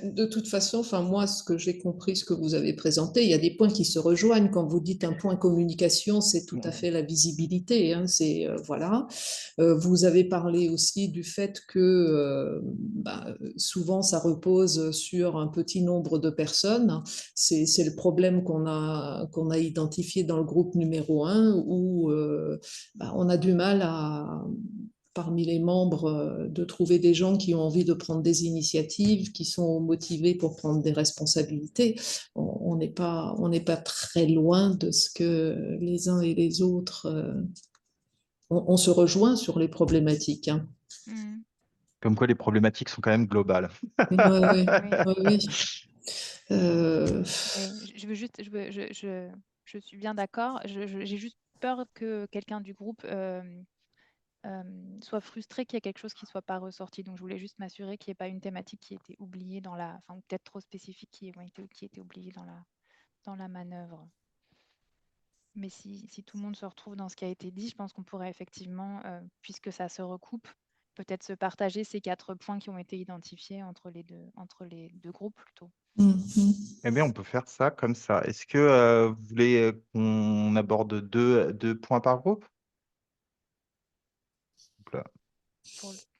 De toute façon, enfin moi, ce que j'ai compris, ce que vous avez présenté, il y a des points qui se rejoignent. Quand vous dites un point communication, c'est tout à fait la visibilité. Hein, c'est voilà. Vous avez parlé aussi du fait que souvent ça repose sur un petit nombre de personnes. C'est le problème qu'on a identifié dans le groupe numéro 1 où on a du mal parmi les membres, de trouver des gens qui ont envie de prendre des initiatives, qui sont motivés pour prendre des responsabilités. On n'est pas très loin de ce que les uns et les autres, on se rejoint sur les problématiques. Hein. Comme quoi les problématiques sont quand même globales. Oui. Je suis bien d'accord. J'ai juste peur que quelqu'un du groupe soit frustré qu'il y ait quelque chose qui ne soit pas ressorti. Donc, je voulais juste m'assurer qu'il n'y ait pas une thématique qui était oubliée ou peut-être trop spécifique qui était oubliée dans la manœuvre. Mais si tout le monde se retrouve dans ce qui a été dit, je pense qu'on pourrait effectivement, puisque ça se recoupe, peut-être se partager ces 4 points qui ont été identifiés entre les deux groupes plutôt. Eh bien, on peut faire ça comme ça. Est-ce que vous voulez qu'on aborde deux points par groupe? Là.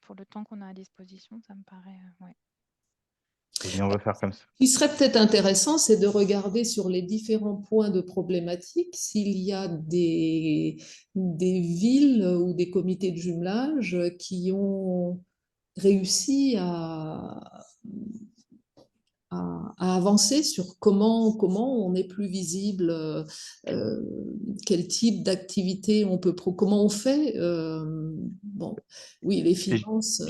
Pour le temps qu'on a à disposition, ça me paraît... ouais. Eh bien, on va faire comme ça. Ce qui serait peut-être intéressant, c'est de regarder sur les différents points de problématique s'il y a des villes ou des comités de jumelage qui ont réussi à avancer sur comment on est plus visible, quel type d'activité on peut, comment on fait. Bon, oui, les finances.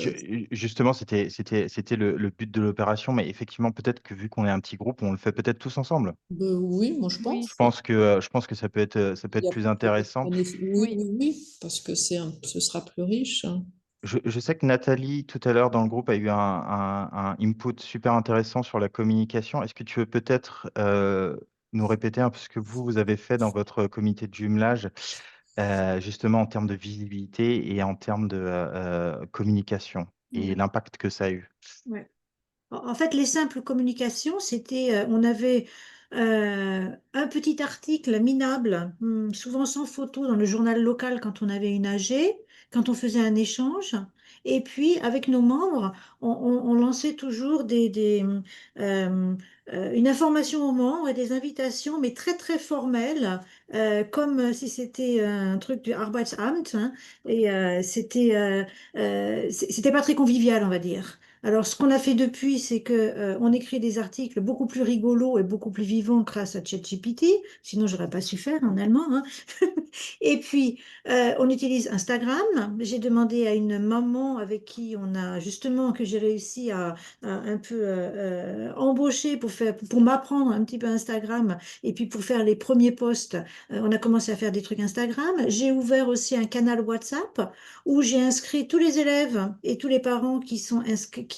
Justement, c'était le but de l'opération, mais effectivement, peut-être que vu qu'on est un petit groupe, on le fait peut-être tous ensemble. Oui, moi je pense. Je pense que ça peut être plus intéressant. Oui, parce que ce sera plus riche. Hein. Je sais que Nathalie, tout à l'heure dans le groupe, a eu un input super intéressant sur la communication. Est-ce que tu veux peut-être nous répéter un peu ce que vous avez fait dans votre comité de jumelage, justement en termes de visibilité et en termes de communication et Ouais. l'impact que ça a eu? Ouais. En fait, les simples communications, c'était, on avait un petit article minable, souvent sans photo, dans le journal local quand on avait une AG, quand on faisait un échange. Et puis, avec nos membres, on lançait toujours euh, une information aux membres et des invitations, mais très, très formelles, comme si c'était un truc du Arbeitsamt, hein, et c'était pas très convivial, on va dire. Alors, ce qu'on a fait depuis, c'est que on écrit des articles beaucoup plus rigolos et beaucoup plus vivants grâce à ChatGPT. Sinon, j'aurais pas su faire en allemand, hein. Et puis, on utilise Instagram. J'ai demandé à une maman avec qui on a justement que j'ai réussi à un peu embaucher pour m'apprendre un petit peu Instagram et puis pour faire les premiers posts. On a commencé à faire des trucs Instagram. J'ai ouvert aussi un canal WhatsApp où j'ai inscrit tous les élèves et tous les parents qui sont inscrits,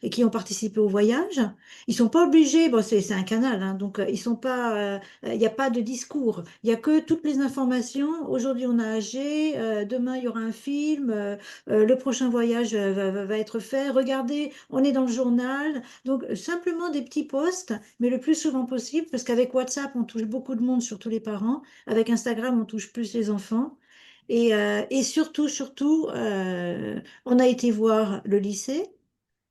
et qui ont participé au voyage. Ils sont pas obligés, bon, c'est un canal, hein, donc ils sont pas, il n'y a pas de discours, il y a que toutes les informations. Aujourd'hui, on a âgé, demain, il y aura un film, le prochain voyage va être fait. Regardez, on est dans le journal. Donc, simplement des petits posts, mais le plus souvent possible, parce qu'avec WhatsApp, on touche beaucoup de monde, surtout les parents. Avec Instagram, on touche plus les enfants. Et surtout, on a été voir le lycée.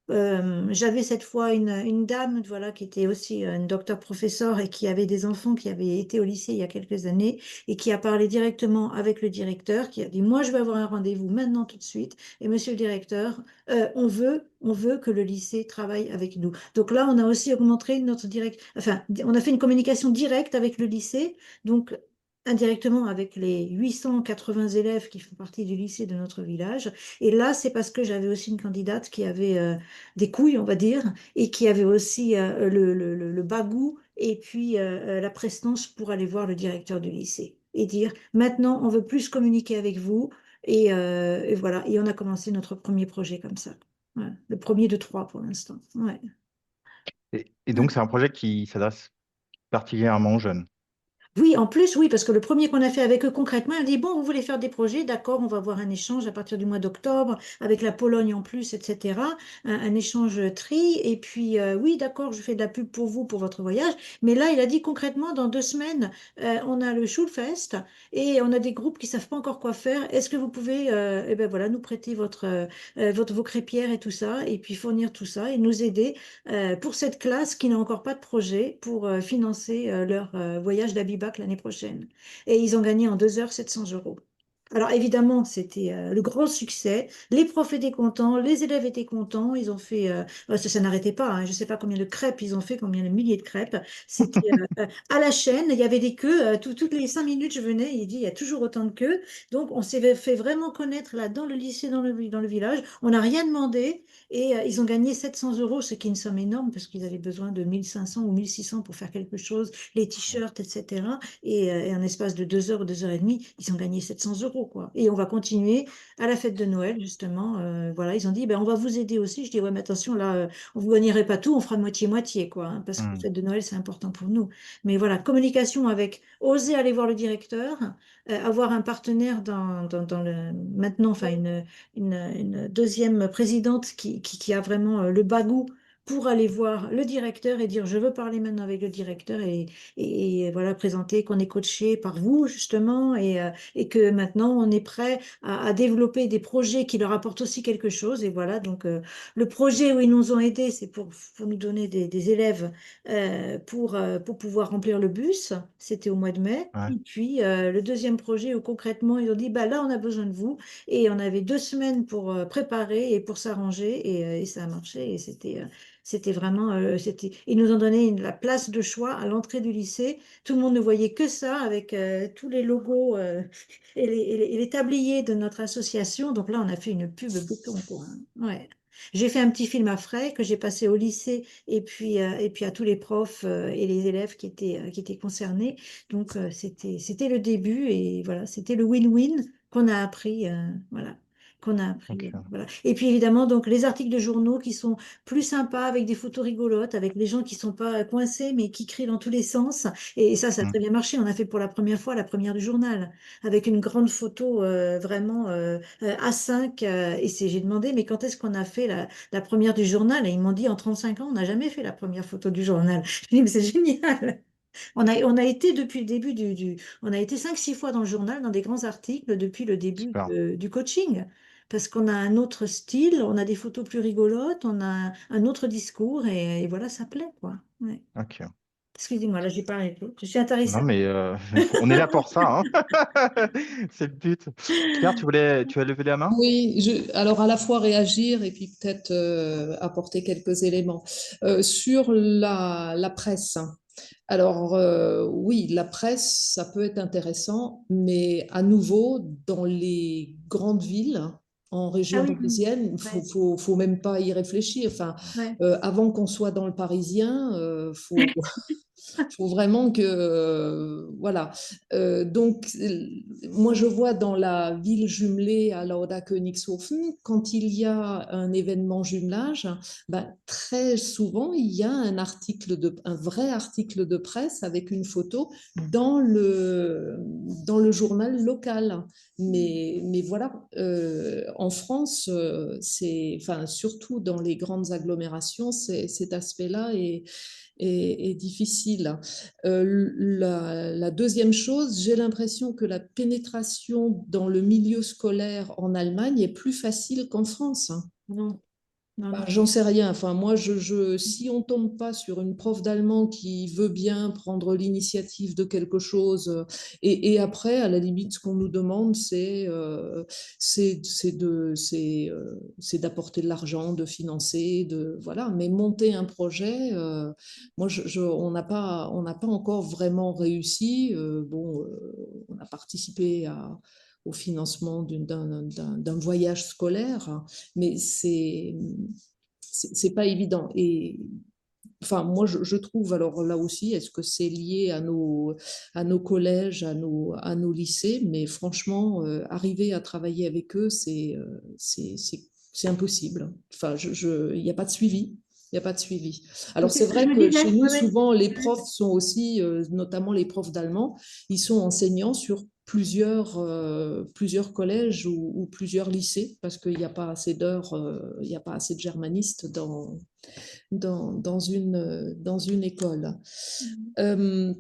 J'avais cette fois une dame, voilà, qui était aussi une docteur professeur et qui avait des enfants qui avaient été au lycée il y a quelques années et qui a parlé directement avec le directeur, qui a dit, moi, je vais avoir un rendez-vous maintenant tout de suite. Et monsieur le directeur, on veut que le lycée travaille avec nous. Donc là, on a aussi augmenté notre enfin, on a fait une communication directe avec le lycée. Donc, indirectement avec les 880 élèves qui font partie du lycée de notre village. Et là, c'est parce que j'avais aussi une candidate qui avait des couilles, on va dire, et qui avait aussi le bagou et puis la prestance pour aller voir le directeur du lycée et dire, maintenant, on veut plus communiquer avec vous. Et voilà, et on a commencé notre premier projet comme ça. Ouais. Le premier de trois pour l'instant. Ouais. Et donc, c'est un projet qui s'adresse particulièrement aux jeunes. Oui, en plus, oui, parce que le premier qu'on a fait avec eux concrètement, elle dit, bon, vous voulez faire des projets, d'accord, on va avoir un échange à partir du mois d'octobre, avec la Pologne en plus, etc. Un échange tri. Et puis, oui, d'accord, je fais de la pub pour vous, pour votre voyage. Mais là, il a dit concrètement, dans 2 semaines, on a le Schulfest et on a des groupes qui savent pas encore quoi faire. Est-ce que vous pouvez, eh ben voilà, nous prêter vos crêpières et tout ça, et puis fournir tout ça et nous aider pour cette classe qui n'a encore pas de projet pour financer leur voyage d'Abibac l'année prochaine. Et ils ont gagné en 2 heures 700 euros. Alors évidemment, c'était le grand succès. Les profs étaient contents, les élèves étaient contents. Ils ont fait, ça n'arrêtait pas, hein. Je ne sais pas combien de crêpes ils ont fait, combien de milliers de crêpes. C'était à la chaîne, il y avait des queues. Toutes les 5 minutes, je venais, il dit, il y a toujours autant de queues. Donc on s'est fait vraiment connaître là dans le lycée, dans le village. On n'a rien demandé. Et ils ont gagné 700 euros, ce qui est une somme énorme parce qu'ils avaient besoin de 1500 ou 1600 pour faire quelque chose, les t-shirts, etc. Et en espace de 2 heures ou 2 heures et demie, ils ont gagné 700 euros, quoi. Et on va continuer à la fête de Noël, justement. Voilà, ils ont dit, ben, on va vous aider aussi. Je dis, ouais, mais attention, là, on ne vous gagnerez pas tout, on fera moitié-moitié, quoi, hein, parce que la fête de Noël, c'est important pour nous. Mais voilà, communication avec, oser aller voir le directeur, avoir un partenaire dans le, maintenant, enfin, une deuxième présidente qui a vraiment le bagou pour aller voir le directeur et dire je veux parler maintenant avec le directeur et voilà présenter qu'on est coaché par vous justement et que maintenant on est prêt à développer des projets qui leur apportent aussi quelque chose et voilà donc le projet où ils nous ont aidés c'est pour nous donner des élèves pour pouvoir remplir le bus, c'était au mois de mai. Ouais. Et puis le deuxième projet où concrètement ils ont dit bah là on a besoin de vous et on avait 2 semaines pour préparer et pour s'arranger et ça a marché et c'était vraiment ils nous ont donné la place de choix à l'entrée du lycée. Tout le monde ne voyait que ça avec tous les logos et les tabliers de notre association. Donc là on a fait une pub béton quoi, hein. Ouais. J'ai fait un petit film à frais que j'ai passé au lycée et puis à tous les profs et les élèves qui étaient concernés. Donc c'était le début et voilà, c'était le win-win qu'on a appris. Voilà. qu'on a appris. Ok. Voilà. Et puis évidemment, donc les articles de journaux qui sont plus sympas, avec des photos rigolotes, avec les gens qui sont pas coincés, mais qui crient dans tous les sens. Et ça a Mm. très bien marché. On a fait pour la première fois la première du journal, avec une grande photo vraiment A5. Et j'ai demandé, mais quand est-ce qu'on a fait la première du journal? Et ils m'ont dit, en 35 ans, on n'a jamais fait la première photo du journal. Je dis, mais c'est génial. On a été depuis le début on a été 5-6 fois dans le journal, dans des grands articles depuis le début Super. du coaching. Parce qu'on a un autre style, on a des photos plus rigolotes, on a un autre discours et voilà, ça plaît, quoi. Ouais. Ok. Excusez-moi, là, j'ai pas arrêté. Je suis Non, intéressée. mais on est là pour ça, hein. C'est le but. Pierre, tu as levé la main? Oui, alors à la fois réagir et puis peut-être apporter quelques éléments. Sur la presse, hein. Alors oui, la presse, ça peut être intéressant, mais à nouveau, dans les grandes villes, hein, en Ah région oui, oui. parisienne, Ouais, faut même pas y réfléchir. Enfin, ouais. avant qu'on soit dans le Parisien, faut vraiment que voilà. Donc moi je vois dans la ville jumelée à Lauda-Königshofen, quand il y a un événement jumelage, ben, très souvent il y a un vrai article de presse avec une photo dans le journal local. Mais voilà, en France, enfin, surtout dans les grandes agglomérations, cet aspect-là est difficile. La deuxième chose, j'ai l'impression que la pénétration dans le milieu scolaire en Allemagne est plus facile qu'en France, hein. Non, non, Bah, non. j'en sais rien. Enfin, moi, si on tombe pas sur une prof d'allemand qui veut bien prendre l'initiative de quelque chose, et après, à la limite, ce qu'on nous demande, c'est d'apporter de l'argent, de financer, voilà. Mais monter un projet, moi, on n'a pas encore vraiment réussi. Bon, on a participé au financement d'un voyage scolaire, mais c'est pas évident. Et enfin, moi, je trouve, alors là aussi, est-ce que c'est lié à nos collèges, à nos lycées, mais franchement, arriver à travailler avec eux, c'est impossible. Enfin, il n'y a pas de suivi. Il n'y a pas de suivi. Mais Alors, c'est c'est ce que je vrai me que disais. chez nous, Ouais, ouais. souvent, les profs sont aussi, notamment les profs d'allemand, ils sont enseignants sur plusieurs collèges ou plusieurs lycées, parce qu'il n'y a pas assez d'heures, il n'y a pas assez de germanistes dans une école. Euh,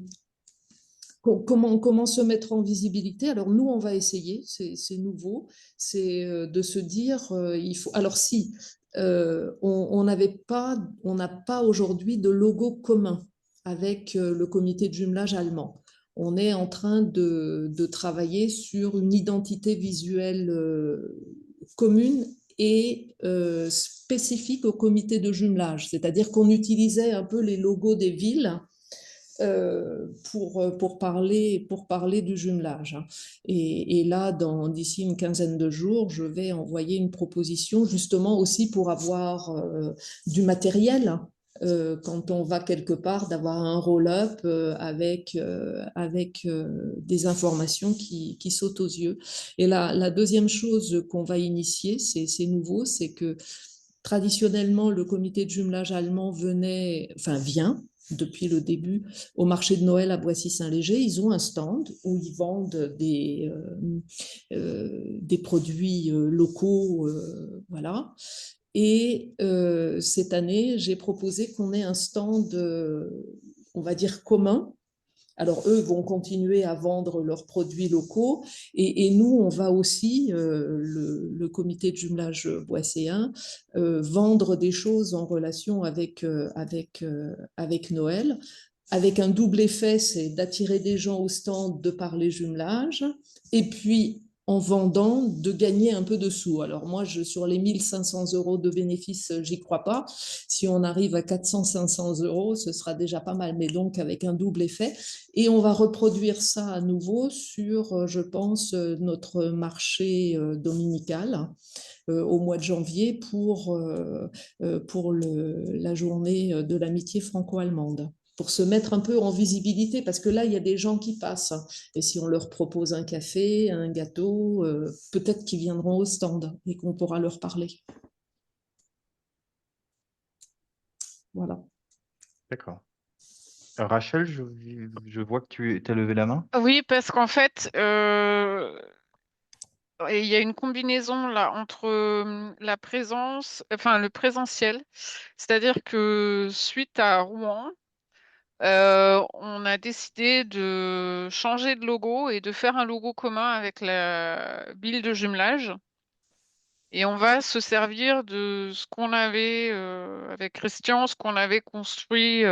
comment se mettre en visibilité? Alors nous, on va essayer, c'est nouveau, c'est de se dire, il faut. Alors si, on n'a pas aujourd'hui de logo commun avec le comité de jumelage allemand. On est en train de travailler sur une identité visuelle commune et spécifique au comité de jumelage, c'est-à-dire qu'on utilisait un peu les logos des villes pour parler du jumelage. Et là, d'ici une quinzaine de jours, je vais envoyer une proposition justement aussi pour avoir du matériel. Quand on va quelque part, d'avoir un roll-up avec des informations qui sautent aux yeux. Et la deuxième chose qu'on va initier, c'est nouveau, c'est que traditionnellement, le comité de jumelage allemand vient depuis le début au marché de Noël à Boissy-Saint-Léger. Ils ont un stand où ils vendent des produits locaux, voilà. Et cette année, j'ai proposé qu'on ait un stand, on va dire, commun. Alors, eux vont continuer à vendre leurs produits locaux et nous, on va aussi, le comité de jumelage boisséen, vendre des choses en relation avec Noël, avec un double effet, c'est d'attirer des gens au stand de parler jumelage et puis en vendant, de gagner un peu de sous. Alors moi, sur les 1 500 € de bénéfices, j'y crois pas. Si on arrive à 400-500 €, ce sera déjà pas mal, mais donc avec un double effet. Et on va reproduire ça à nouveau sur, je pense, notre marché dominical au mois de janvier pour la journée de l'amitié franco-allemande. pour se mettre un peu en visibilité, parce que là, il y a des gens qui passent. Et si on leur propose un café, un gâteau, peut-être qu'ils viendront au stand et qu'on pourra leur parler. Voilà. D'accord. Rachel, je vois que tu as levé la main. Oui, parce qu'en fait, il y a une combinaison là entre la présence, enfin le présentiel, c'est-à-dire que suite à Rouen, on a décidé de changer de logo et de faire un logo commun avec la bille de jumelage. Et on va se servir de ce qu'on avait avec Christian, ce qu'on avait construit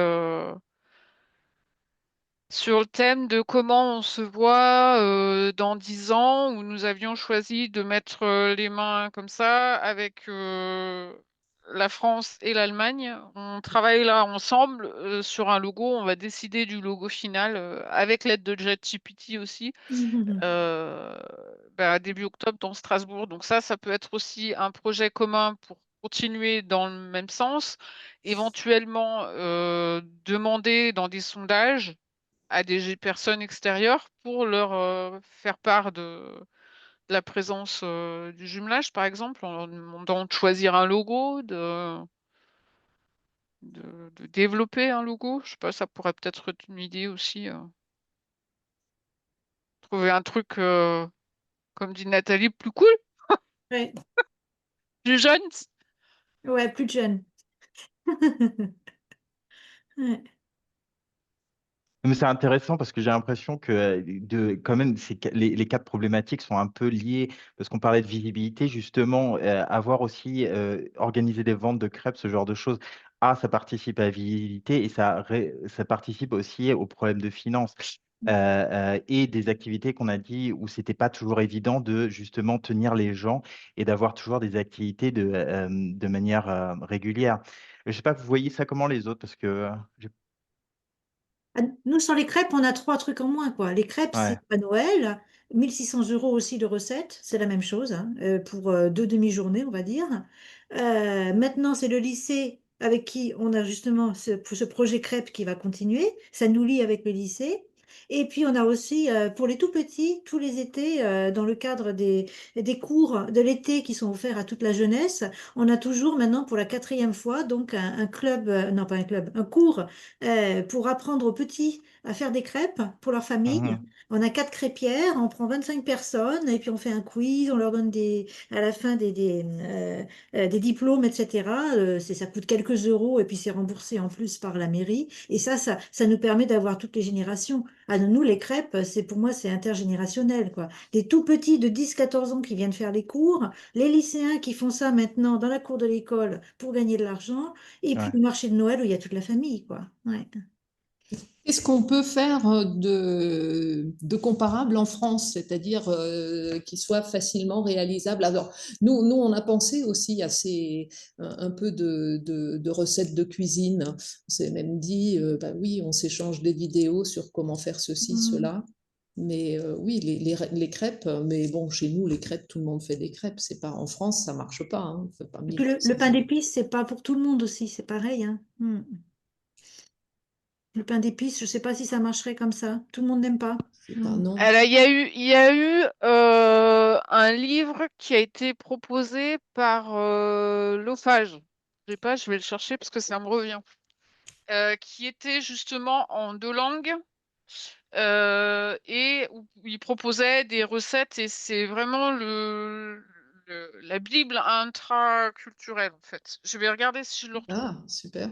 sur le thème de comment on se voit dans 10 ans, où nous avions choisi de mettre les mains comme ça avec la France et l'Allemagne. On travaille là ensemble sur un logo. On va décider du logo final avec l'aide de ChatGPT aussi début octobre dans Strasbourg. Donc ça peut être aussi un projet commun pour continuer dans le même sens. Éventuellement, demander dans des sondages à des personnes extérieures pour leur faire part de la présence du jumelage, par exemple, en leur demandant de choisir un logo, de développer un logo. Je sais pas, ça pourrait peut-être être une idée aussi. Trouver un truc, comme dit Nathalie, plus cool, Ouais, plus jeune. ouais, plus jeune. Ouais. Mais c'est intéressant parce que j'ai l'impression que quand même, les quatre problématiques sont un peu liées parce qu'on parlait de visibilité, justement, avoir aussi organisé des ventes de crêpes, ce genre de choses. Ça participe à la visibilité et ça participe aussi au problème de finances. Et des activités qu'on a dit où c'était pas toujours évident de justement tenir les gens et d'avoir toujours des activités de manière régulière. Je sais pas, vous voyez ça comment les autres parce que Nous, sur les crêpes, on a trois trucs en moins, quoi. Les crêpes, c'est ouais. à Noël. 1 600 € aussi de recettes, c'est la même chose, hein, pour 2 demi-journées, on va dire. Maintenant, c'est le lycée avec qui on a justement ce projet crêpes qui va continuer. Ça nous lie avec le lycée. Et puis, on a aussi, pour les tout petits, tous les étés, dans le cadre des cours de l'été qui sont offerts à toute la jeunesse, on a toujours maintenant, pour la 4e fois, donc un club, non pas un club, un cours pour apprendre aux petits à faire des crêpes pour leur famille. Mhm. On a 4 crêpières, on prend 25 personnes et puis on fait un quiz, on leur donne à la fin des diplômes, etc. Ça coûte quelques euros et puis c'est remboursé en plus par la mairie. Et ça nous permet d'avoir toutes les générations. Nous, les crêpes, pour moi, c'est intergénérationnel, quoi. Des tout petits de 10 14 ans qui viennent faire les cours, les lycéens qui font ça maintenant dans la cour de l'école pour gagner de l'argent, et puis Ouais. le marché de Noël où il y a toute la famille, quoi. Ouais. Qu'est-ce qu'on peut faire de comparable en France, c'est-à-dire qui soit facilement réalisable? Alors, nous, on a pensé aussi à un peu de recettes de cuisine. On s'est même dit, bah oui, on s'échange des vidéos sur comment faire ceci, Mhm. cela. Mais oui, les crêpes, mais bon, chez nous, les crêpes, tout le monde fait des crêpes. C'est pas en France, ça marche pas, hein. On fait pas Et puis le 1 600. pain d'épices, c'est pas pour tout le monde aussi, c'est pareil, hein. Le pain d'épices, je sais pas si ça marcherait comme ça. Tout le monde n'aime pas. C'est pas non. Alors, il y a eu un livre qui a été proposé par Lophage. Je sais pas, je vais le chercher parce que ça me revient. Qui était justement en 2 langues et où il proposait des recettes et c'est vraiment la Bible intraculturelle en fait. Je vais regarder si je le retrouve. Ah, super.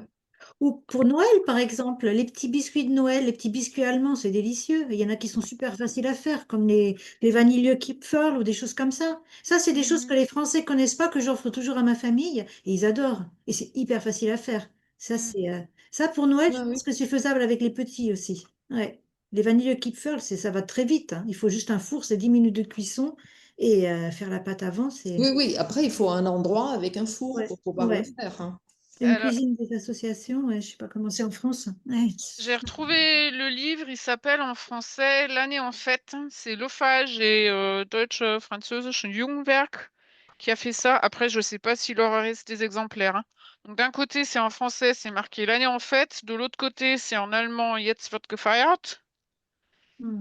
Ou pour Noël, par exemple, les petits biscuits de Noël, les petits biscuits allemands, c'est délicieux. Il y en a qui sont super faciles à faire, comme les vanilleux Kipferl ou des choses comme ça. Ça, c'est des choses que Mhm. les Français connaissent pas, que j'offre toujours à ma famille, et ils adorent. Et c'est hyper facile à faire. Ça, Mm. ça pour Noël, je Ah pense oui. que c'est faisable avec les petits aussi. Ouais. Les vanilleux Kipferl, ça va très vite, hein. Il faut juste un four, c'est 10 minutes de cuisson, et faire la pâte avant, Oui, oui. Après, il faut un endroit avec un four ouais, pour pouvoir le ouais. faire, hein. Une Alors, cuisine des associations, ouais, je sais pas comment c'est en France. Ouais. j'ai retrouvé le livre, il s'appelle en français L'année en fête. C'est Lophage et Deutsche Französische Jugendwerk qui a fait ça. Après, je sais pas s'il leur reste des exemplaires, hein. Donc, d'un côté, c'est en français, c'est marqué l'année en fête. De l'autre côté, c'est en allemand, Jetzt wird gefeiert.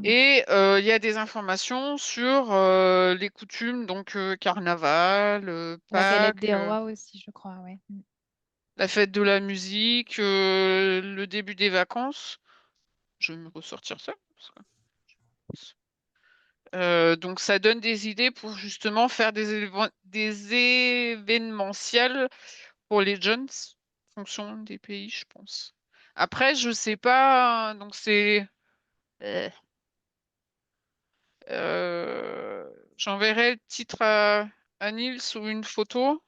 Et il y a des informations sur les coutumes, donc carnaval, La galette Pâques, des rois aussi, je crois, ouais. la fête de la musique, le début des vacances. Je vais me ressortir ça. Donc, ça donne des idées pour justement faire des événementiels pour les jeunes, en fonction des pays, je pense. Après, je sais pas, donc c'est... j'enverrai le titre à Nils ou une photo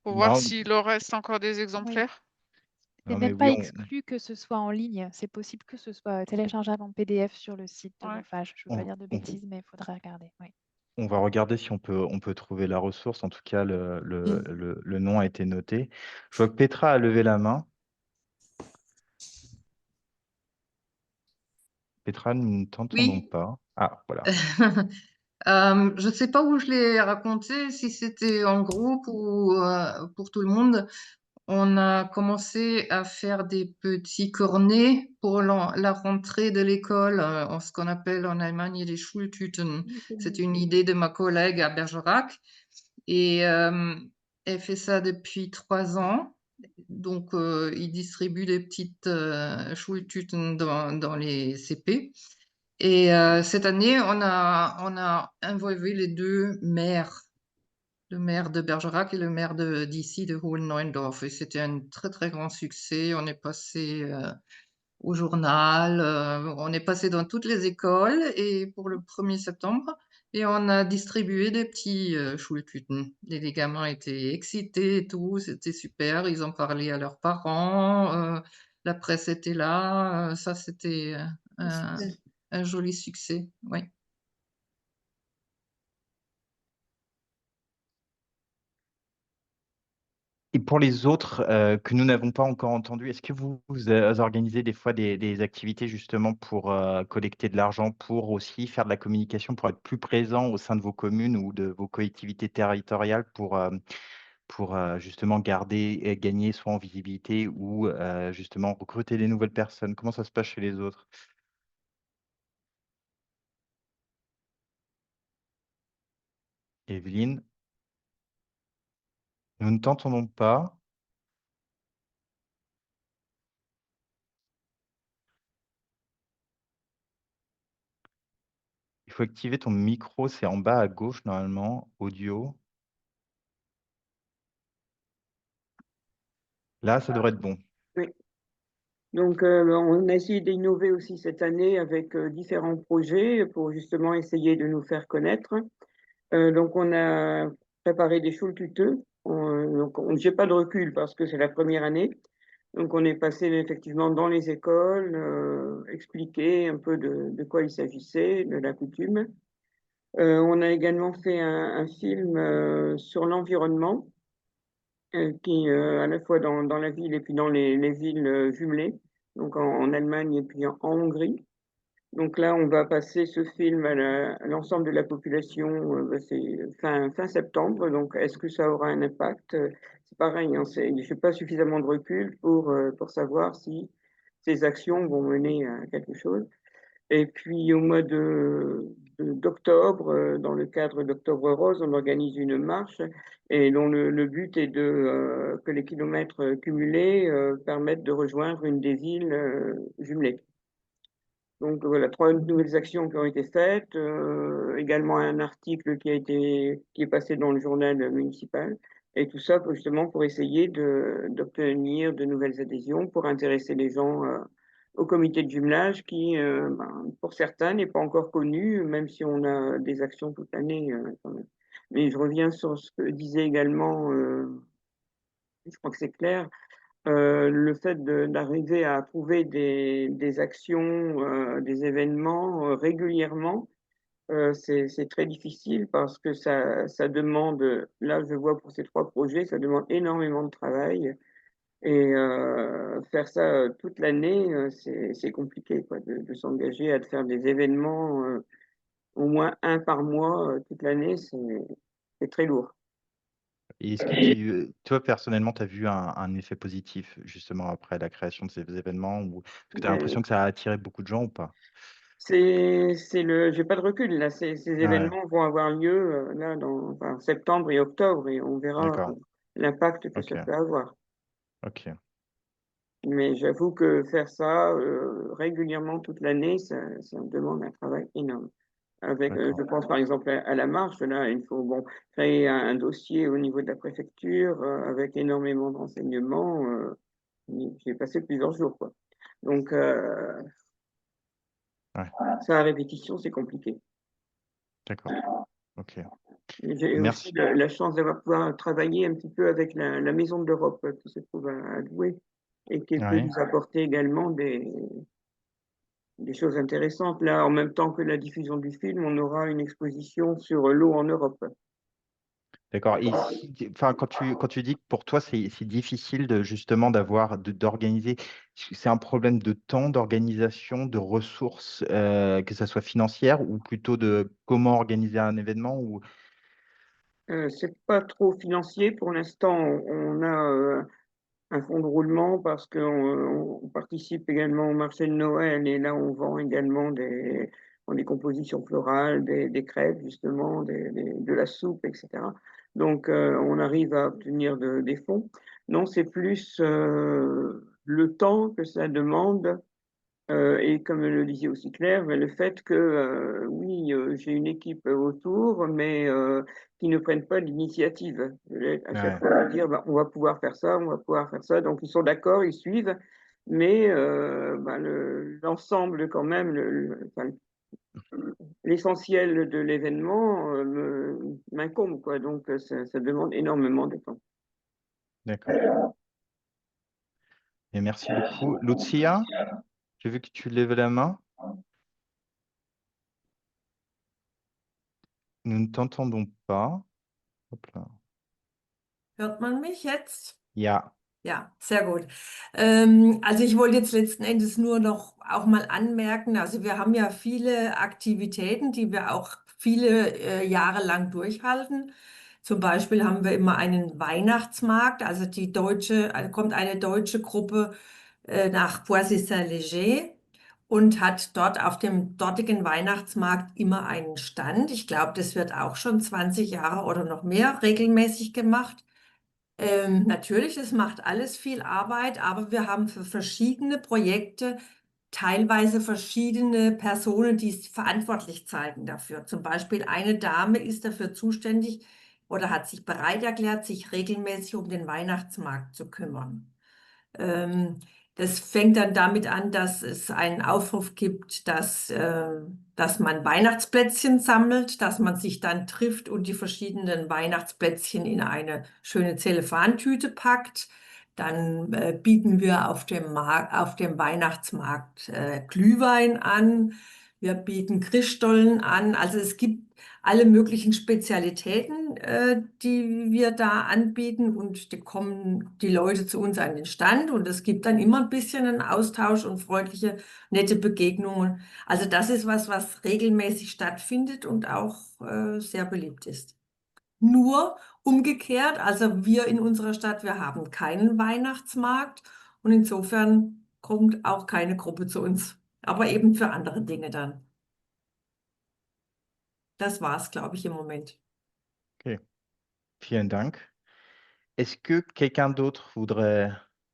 pour voir Non, s'il leur reste encore des Oui. exemplaires. C'est non, mais même oui, pas exclu que ce soit en ligne. C'est possible que ce soit téléchargeable en PDF sur le site de Ouais. l'OFAGE. Je ne veux pas dire de on- bêtises, mais il faudrait regarder. Oui. on va regarder si on peut trouver la ressource. En tout cas, le nom a été noté. Je vois que Petra a levé la main. Petra, nous ne t'entendons Oui. pas. Ah, voilà. Je ne sais pas où je l'ai raconté, si c'était en groupe ou pour tout le monde. On a commencé à faire des petits cornets pour la rentrée de l'école, en ce qu'on appelle en Allemagne les Schultüten. C'est une idée de ma collègue à Bergerac et elle fait ça depuis 3 ans. Donc, il distribue des petites Schultüten dans les CP. Et cette année, on a involvé les deux maires, le maire de Bergerac et le maire d'ici, de Hohen-Neuendorf. Et c'était un très, très grand succès. On est passé au journal, on est passé dans toutes les écoles et pour le 1er septembre, et on a distribué des petits Schultüten. Les gamins étaient excités et tout, c'était super. Ils ont parlé à leurs parents, la presse était là, ça c'était Super. un joli succès, oui. Et pour les autres que nous n'avons pas encore entendus, est-ce que vous organisez des fois des activités justement pour collecter de l'argent, pour aussi faire de la communication, pour être plus présent au sein de vos communes ou de vos collectivités territoriales pour justement garder et gagner soit en visibilité ou justement recruter des nouvelles personnes? Comment ça se passe chez les autres? Evelyne, nous ne t'entendons pas. Il faut activer ton micro, c'est en bas à gauche normalement, audio. Là, ça devrait être bon. Oui. Donc, on a essayé d'innover aussi cette année avec différents projets pour justement essayer de nous faire connaître. Donc, on a préparé des Schultüte. J'ai pas de recul parce que c'est la première année. Donc, on est passé effectivement dans les écoles, expliquer un peu de quoi il s'agissait, de la coutume. On a également fait un film sur l'environnement qui à la fois dans la ville et puis dans les villes jumelées, donc en Allemagne et puis en Hongrie. Donc là, on va passer ce film à l'ensemble de la population, c'est fin septembre. Donc, est-ce que ça aura un impact? C'est pareil, hein, je n'ai pas suffisamment de recul pour savoir si ces actions vont mener à quelque chose. Et puis au mois d'octobre, dans le cadre d'Octobre Rose, on organise une marche et dont le but est que les kilomètres cumulés permettent de rejoindre une des villes jumelées. Donc voilà, 3 nouvelles actions qui ont été faites, également un article qui est passé dans le journal municipal, et tout ça justement pour essayer d'obtenir de nouvelles adhésions, pour intéresser les gens au comité de jumelage qui, pour certains, n'est pas encore connu, même si on a des actions toute l'année quand même. Mais je reviens sur ce que disait également, je crois que c'est clair, le fait d'arriver à trouver des actions, des événements régulièrement, c'est très difficile parce que ça demande, là je vois pour ces 3 projets, ça demande énormément de travail et faire ça toute l'année, c'est compliqué quoi, de s'engager à faire des événements, au moins un par mois toute l'année, c'est très lourd. Et est-ce que toi, personnellement, tu as vu un effet positif, justement, après la création de ces événements ou... Est-ce que tu as Ben, l'impression que ça a attiré beaucoup de gens ou pas? j'ai pas de recul là. Ces Ouais, événements vont avoir lieu là dans enfin, septembre et octobre et on verra d'accord. l'impact que Ok, ça peut avoir. ok. Mais j'avoue que faire ça régulièrement toute l'année, ça demande un travail énorme. Avec, je D'accord. pense par exemple à la marche, là, il faut bon, créer un dossier au niveau de la préfecture avec énormément de renseignements. J'ai passé plusieurs jours, quoi. Donc, Ouais, ça à répétition, c'est compliqué. d'accord. Ok. Et j'ai aussi Merci. la chance d'avoir pouvoir travailler un petit peu avec la Maison de l'Europe qui se trouve à Douai et qui peut Ouais. nous apporter également des choses intéressantes. Là, en même temps que la diffusion du film, on aura une exposition sur l'eau en Europe. D'accord. Et enfin, quand tu dis que pour toi, c'est difficile de, justement d'organiser, c'est un problème de temps, d'organisation, de ressources, que ça soit financière ou plutôt de comment organiser un événement ou... C'est pas trop financier. Pour l'instant, on a un fonds de roulement parce qu'on participe également au marché de Noël et là, on vend également des compositions florales, des crêpes, justement, de la soupe, etc. Donc, on arrive à obtenir des fonds. Non, c'est plus le temps que ça demande et comme le disait aussi Claire, le fait que oui, j'ai une équipe autour, mais qui ne prennent pas l'initiative. À chaque Ouais, fois, dire bah, on va pouvoir faire ça, on va pouvoir faire ça. Donc ils sont d'accord, ils suivent, mais bah, l'ensemble quand même, enfin, l'essentiel de l'événement m'incombe, quoi. Donc ça demande énormément de temps. d'accord. Et merci beaucoup. Lucia, j'ai vu que tu lèves la main. Nous ne t'entendons pas. Hop là. Hört man mich jetzt? Ja, Ja, sehr gut. Also ich wollte jetzt letzten Endes nur noch auch mal anmerken, also wir haben ja viele Aktivitäten, die wir auch viele Jahre lang durchhalten. Zum Beispiel haben wir immer einen Weihnachtsmarkt, also kommt eine deutsche Gruppe nach Poissy-Saint-Léger und hat dort auf dem dortigen Weihnachtsmarkt immer einen Stand. Ich glaube, das wird auch schon 20 Jahre oder noch mehr regelmäßig gemacht. Natürlich, es macht alles viel Arbeit, aber wir haben für verschiedene Projekte teilweise verschiedene Personen, die verantwortlich zeigen dafür. Zum Beispiel eine Dame ist dafür zuständig oder hat sich bereit erklärt, sich regelmäßig um den Weihnachtsmarkt zu kümmern. Das fängt dann damit an, dass es einen Aufruf gibt, dass man Weihnachtsplätzchen sammelt, dass man sich dann trifft und die verschiedenen Weihnachtsplätzchen in eine schöne Zellophantüte packt. Dann bieten wir auf dem Weihnachtsmarkt Glühwein an. Wir bieten Christstollen an. Also es gibt alle möglichen Spezialitäten, die wir da anbieten und kommen die Leute zu uns an den Stand und es gibt dann immer ein bisschen einen Austausch und freundliche, nette Begegnungen. Also das ist was regelmäßig stattfindet und auch sehr beliebt ist. Nur umgekehrt, also wir in unserer Stadt, wir haben keinen Weihnachtsmarkt und insofern kommt auch keine Gruppe zu uns, aber eben für andere Dinge dann. Das war's, glaube ich, im Moment. ok. Vielen Dank. Est-ce que quelqu'un d'autre voudrait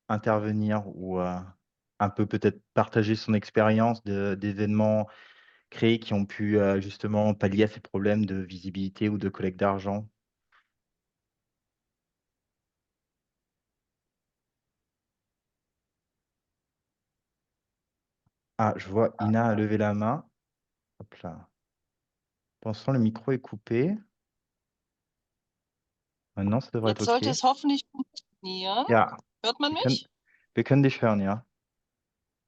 intervenir ou un peu peut-être partager son expérience d'événements créés qui ont pu justement pallier à ces problèmes de visibilité ou de collecte d'argent? Ah, je vois Ina a levé la main. Hop là. Pensons le micro est coupé. Maintenant, ça devrait être Jetzt sollte OK. es hoffentlich funktionieren. Ja, Hört man mich? wir können dich hören, ja.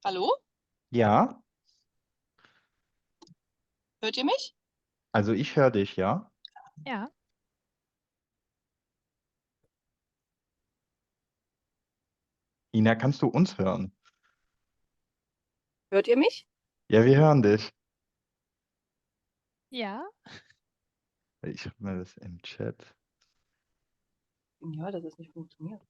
Hallo? Ja, Hört ihr mich? also ich höre dich, ja. Ja, Ina, kannst du uns hören? Hört ihr mich? Ja, wir hören dich. ja. Ich habe mal das im Chat. Ja, dass es nicht funktioniert.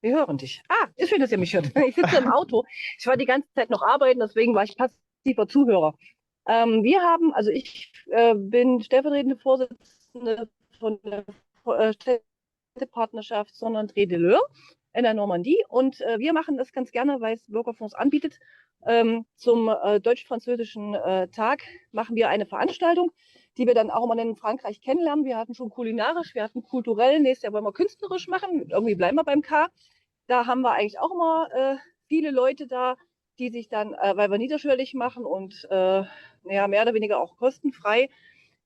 Wir hören dich. Ah, ist schön, dass ihr mich hört. Ich sitze im Auto. Ich war die ganze Zeit noch arbeiten, deswegen war ich passiver Zuhörer. Wir haben, also ich bin stellvertretende Vorsitzende von der Städtepartnerschaft Saint-André-de-l'Eure in der Normandie und wir machen das ganz gerne, weil es Bürgerfonds anbietet. Zum deutsch-französischen Tag machen wir eine Veranstaltung, die wir dann auch immer in Frankreich kennenlernen. Wir hatten schon kulinarisch, wir hatten kulturell, nächstes Jahr wollen wir künstlerisch machen. Irgendwie bleiben wir beim K. Da haben wir eigentlich auch immer viele Leute da, die sich dann, weil wir niederschwellig machen und ja, mehr oder weniger auch kostenfrei,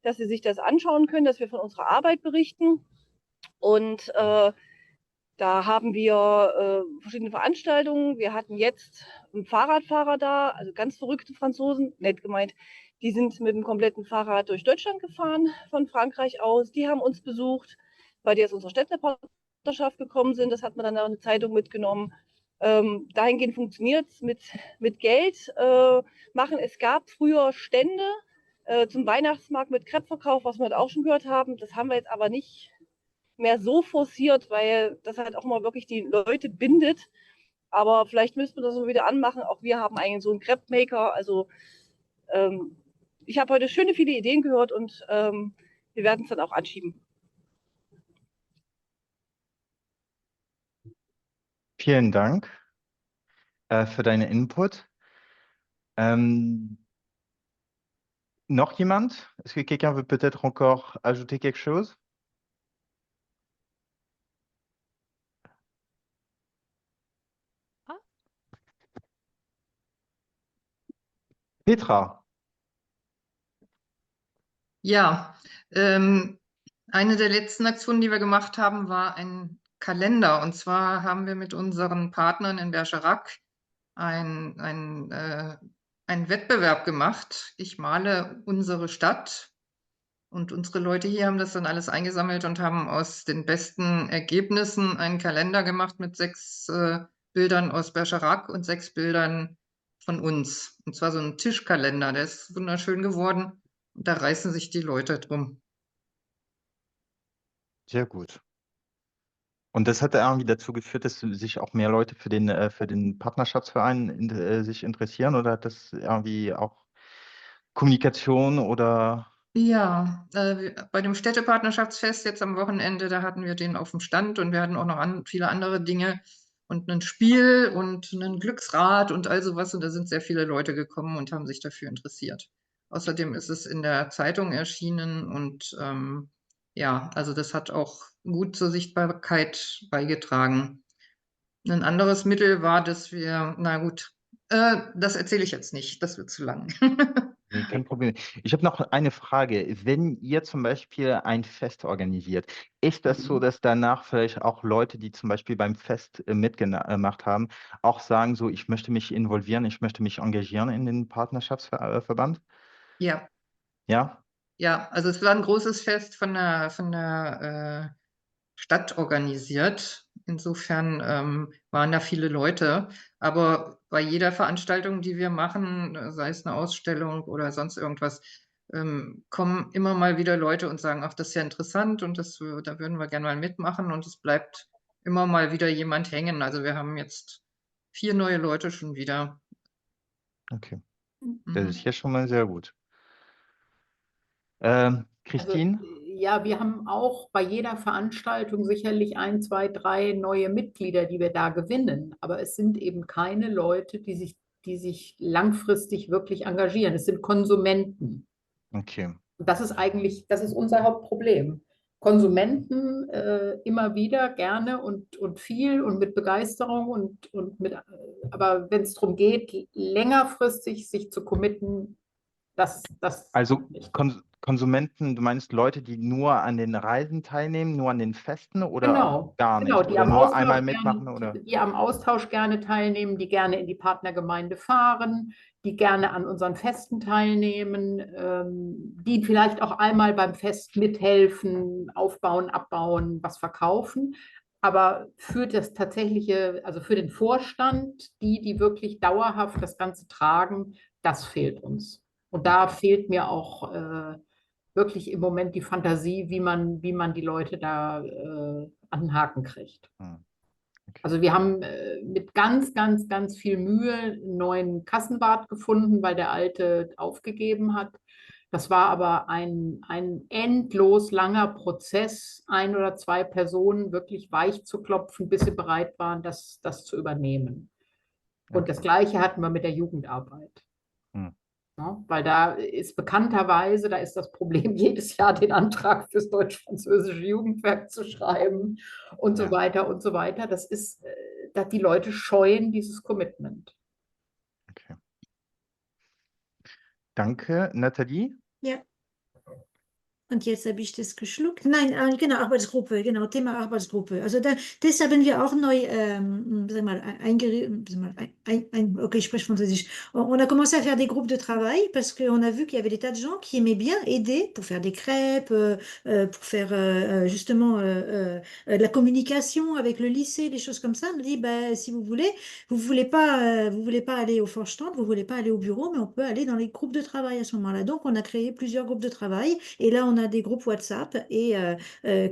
dass sie sich das anschauen können, dass wir von unserer Arbeit berichten. Und da haben wir verschiedene Veranstaltungen. Wir hatten jetzt einen Fahrradfahrer da, also ganz verrückte Franzosen, nett gemeint. Die sind mit dem kompletten Fahrrad durch Deutschland gefahren, von Frankreich aus. Die haben uns besucht, weil die aus unserer Städtepartnerschaft gekommen sind. Das hat man dann auch eine Zeitung mitgenommen. Dahingehend funktioniert es mit Geld machen. Es gab früher Stände zum Weihnachtsmarkt mit Crepe-Verkauf, was wir auch schon gehört haben. Das haben wir jetzt aber nicht mehr so forciert, weil das halt auch mal wirklich die Leute bindet. Aber vielleicht müssen wir das mal wieder anmachen. Auch wir haben eigentlich so einen Crepe-Maker. Also ich habe heute viele Ideen gehört und wir werden es dann auch anschieben. Vielen Dank für deinen Input. Noch jemand? Est-ce que quelqu'un veut peut-être encore ajouter quelque chose? Petra. Ja, eine der letzten Aktionen, die wir gemacht haben, war ein Kalender. Und zwar haben wir mit unseren Partnern in Bergerac einen Wettbewerb gemacht. Ich male unsere Stadt. Und unsere Leute hier haben das dann alles eingesammelt und haben aus den besten Ergebnissen einen Kalender gemacht mit 6 Bildern aus Bergerac und 6 Bildern von uns. Und zwar so ein Tischkalender, der ist wunderschön geworden. Und da reißen sich die Leute drum. Sehr gut. Und das hat irgendwie dazu geführt, dass sich auch mehr Leute für den Partnerschaftsverein sich interessieren, oder hat das irgendwie auch Kommunikation oder? Ja, bei dem Städtepartnerschaftsfest jetzt am Wochenende, da hatten wir den auf dem Stand und wir hatten auch noch viele andere Dinge und ein Spiel und ein Glücksrad und all sowas. Und da sind sehr viele Leute gekommen und haben sich dafür interessiert. Außerdem ist es in der Zeitung erschienen und ja, also das hat auch gut zur Sichtbarkeit beigetragen. Ein anderes Mittel war, dass wir, na gut, das erzähle ich jetzt nicht, das wird zu lang. Nee, kein Problem. Ich habe noch eine Frage. Wenn ihr zum Beispiel ein Fest organisiert, ist das so, dass danach vielleicht auch Leute, die zum Beispiel beim Fest mitgemacht haben, auch sagen, so, ich möchte mich involvieren, ich möchte mich engagieren in den Partnerschaftsverband? Ja. Ja? Ja, also es war ein großes Fest von der Stadt organisiert. Insofern waren da viele Leute. Aber bei jeder Veranstaltung, die wir machen, sei es eine Ausstellung oder sonst irgendwas, kommen immer mal wieder Leute und sagen, ach, das ist ja interessant und da würden wir gerne mal mitmachen. Und es bleibt immer mal wieder jemand hängen. Also wir haben jetzt 4 neue Leute schon wieder. Okay. Das ist ja schon mal sehr gut. Christine? Also, ja, wir haben auch bei jeder Veranstaltung sicherlich 1, 2, 3 neue Mitglieder, die wir da gewinnen. Aber es sind eben keine Leute, die sich langfristig wirklich engagieren. Es sind Konsumenten. Okay. Und das ist unser Hauptproblem. Konsumenten immer wieder gerne und viel und mit Begeisterung aber wenn es darum geht, längerfristig sich zu committen, das Also nicht. Konsumenten, du meinst Leute, die nur an den Reisen teilnehmen, nur an den Festen oder Genau, gar genau, nicht? die Oder am nur einmal Austausch mitmachen? gerne, Oder? die am Austausch gerne teilnehmen, die gerne in die Partnergemeinde fahren, die gerne an unseren Festen teilnehmen, die vielleicht auch einmal beim Fest mithelfen, aufbauen, abbauen, was verkaufen. Aber für das tatsächliche, also für den Vorstand, die wirklich dauerhaft das Ganze tragen, das fehlt uns. Und da fehlt mir auch wirklich im Moment die Fantasie, wie man die Leute da an den Haken kriegt. Okay. Also wir haben mit ganz, ganz, ganz viel Mühe einen neuen Kassenwart gefunden, weil der alte aufgegeben hat. Das war aber ein endlos langer Prozess, 1 oder 2 Personen wirklich weich zu klopfen, bis sie bereit waren, das zu übernehmen. Und das Okay. Gleiche hatten wir mit der Jugendarbeit. Hm. Ja, weil da ist bekannterweise, da ist das Problem, jedes Jahr den Antrag fürs deutsch-französische Jugendwerk zu schreiben und so Ja. weiter und so weiter. Das ist, dass die Leute scheuen dieses Commitment. Okay. Danke, Nathalie. Ja. Und jetzt habe ich das geschluckt. Nein, genau, Arbeitsgruppe, genau, Thema Arbeitsgruppe. Also das haben wir auch neu, sag mal, ok, je spreche französisch. On a commencé à faire des groupes de travail parce qu'on a vu qu'il y avait des tas de gens qui aimaient bien aider pour faire des crêpes, pour faire justement de la communication avec le lycée, des choses comme ça. On nous dit, bah, si vous voulez pas aller au Vorstand, vous voulez pas aller au bureau, mais on peut aller dans les groupes de travail à ce moment-là. Donc, on a créé plusieurs groupes de travail. Et là, on a des groupes WhatsApp. Et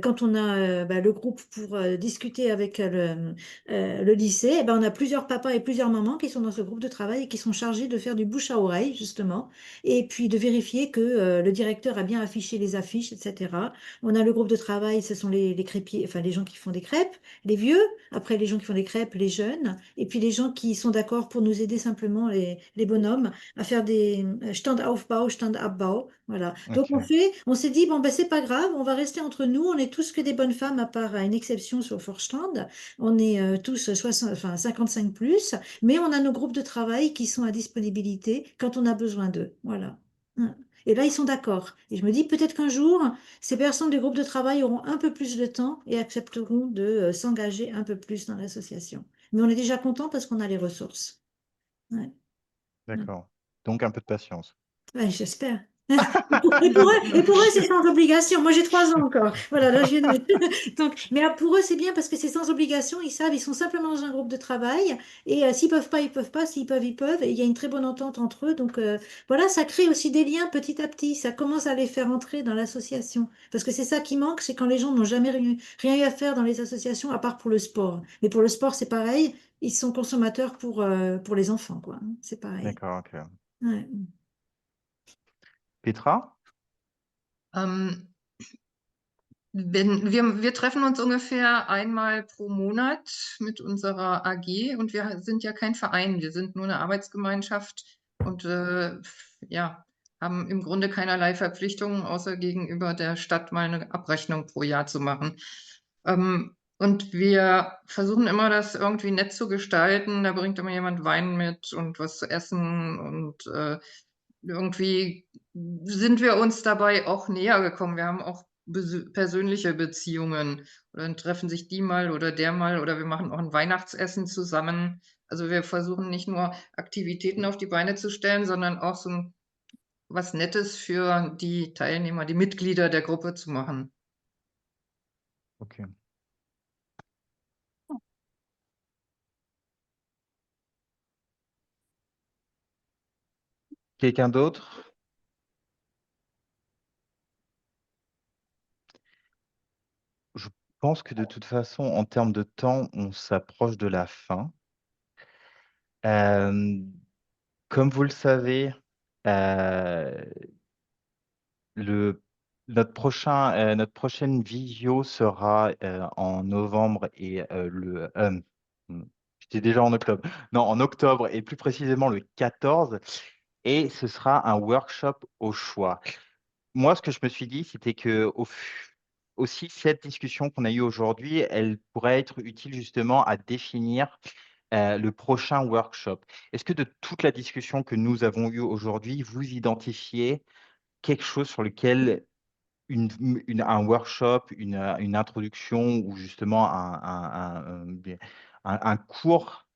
quand on a le groupe pour discuter avec le lycée, eh ben, on a plusieurs papas et plusieurs mamans qui sont dans ce groupe de travail et qui sont chargés de faire du bouche à oreille, justement, et puis de vérifier que le directeur a bien affiché les affiches, etc. On a le groupe de travail, ce sont les crêpiers, enfin les gens qui font des crêpes, les vieux, après les gens qui font des crêpes, les jeunes, et puis les gens qui sont d'accord pour nous aider simplement, les bonhommes, à faire des Standaufbau, Standabbau. Voilà. Donc Ok. on s'est dit, bon, ben, c'est pas grave, on va rester entre nous, on est tous que des bonnes femmes, à part une exception sur Vorstand. On est tous 55 plus, mais on a nos groupes de travail qui sont à disponibilité quand on a besoin d'eux. Voilà. Et là, ils sont d'accord. Et je me dis, peut-être qu'un jour, ces personnes du groupe de travail auront un peu plus de temps et accepteront de s'engager un peu plus dans l'association. Mais on est déjà content parce qu'on a les ressources. Ouais. D'accord. Donc, un peu de patience. Ouais, j'espère. Et pour eux, c'est sans obligation. Moi, j'ai 3 ans encore. Voilà, là, je viens de... Donc, mais pour eux, c'est bien parce que c'est sans obligation. Ils savent, ils sont simplement dans un groupe de travail. Et s'ils peuvent pas, ils peuvent pas. S'ils peuvent, ils peuvent. Et il y a une très bonne entente entre eux. Donc, voilà, ça crée aussi des liens petit à petit. Ça commence à les faire entrer dans l'association. Parce que c'est ça qui manque, c'est quand les gens n'ont jamais rien eu à faire dans les associations, à part pour le sport. Mais pour le sport, c'est pareil. Ils sont consommateurs pour les enfants, quoi. C'est pareil. D'accord, ok. Ouais. Petra? Wir treffen uns ungefähr einmal pro Monat mit unserer AG und wir sind ja kein Verein, wir sind nur eine Arbeitsgemeinschaft und ja, haben im Grunde keinerlei Verpflichtungen, außer gegenüber der Stadt mal eine Abrechnung pro Jahr zu machen. Und wir versuchen immer, das irgendwie nett zu gestalten. Da bringt immer jemand Wein mit und was zu essen und irgendwie sind wir uns dabei auch näher gekommen. Wir haben auch persönliche Beziehungen. Oder dann treffen sich die mal oder der mal oder wir machen auch ein Weihnachtsessen zusammen. Also wir versuchen nicht nur Aktivitäten auf die Beine zu stellen, sondern auch so was Nettes für die Teilnehmer, die Mitglieder der Gruppe zu machen. Ok. Quelqu'un d'autre? Je pense que de toute façon, en termes de temps, on s'approche de la fin. Comme vous le savez, notre prochaine visio sera en novembre et j'étais déjà en octobre. Non, en octobre et plus précisément le 14. Et ce sera un workshop au choix. Moi, ce que je me suis dit, c'était que aussi cette discussion qu'on a eue aujourd'hui, elle pourrait être utile justement à définir le prochain workshop. Est-ce que de toute la discussion que nous avons eue aujourd'hui, vous identifiez quelque chose sur lequel un workshop, une introduction ou justement un cours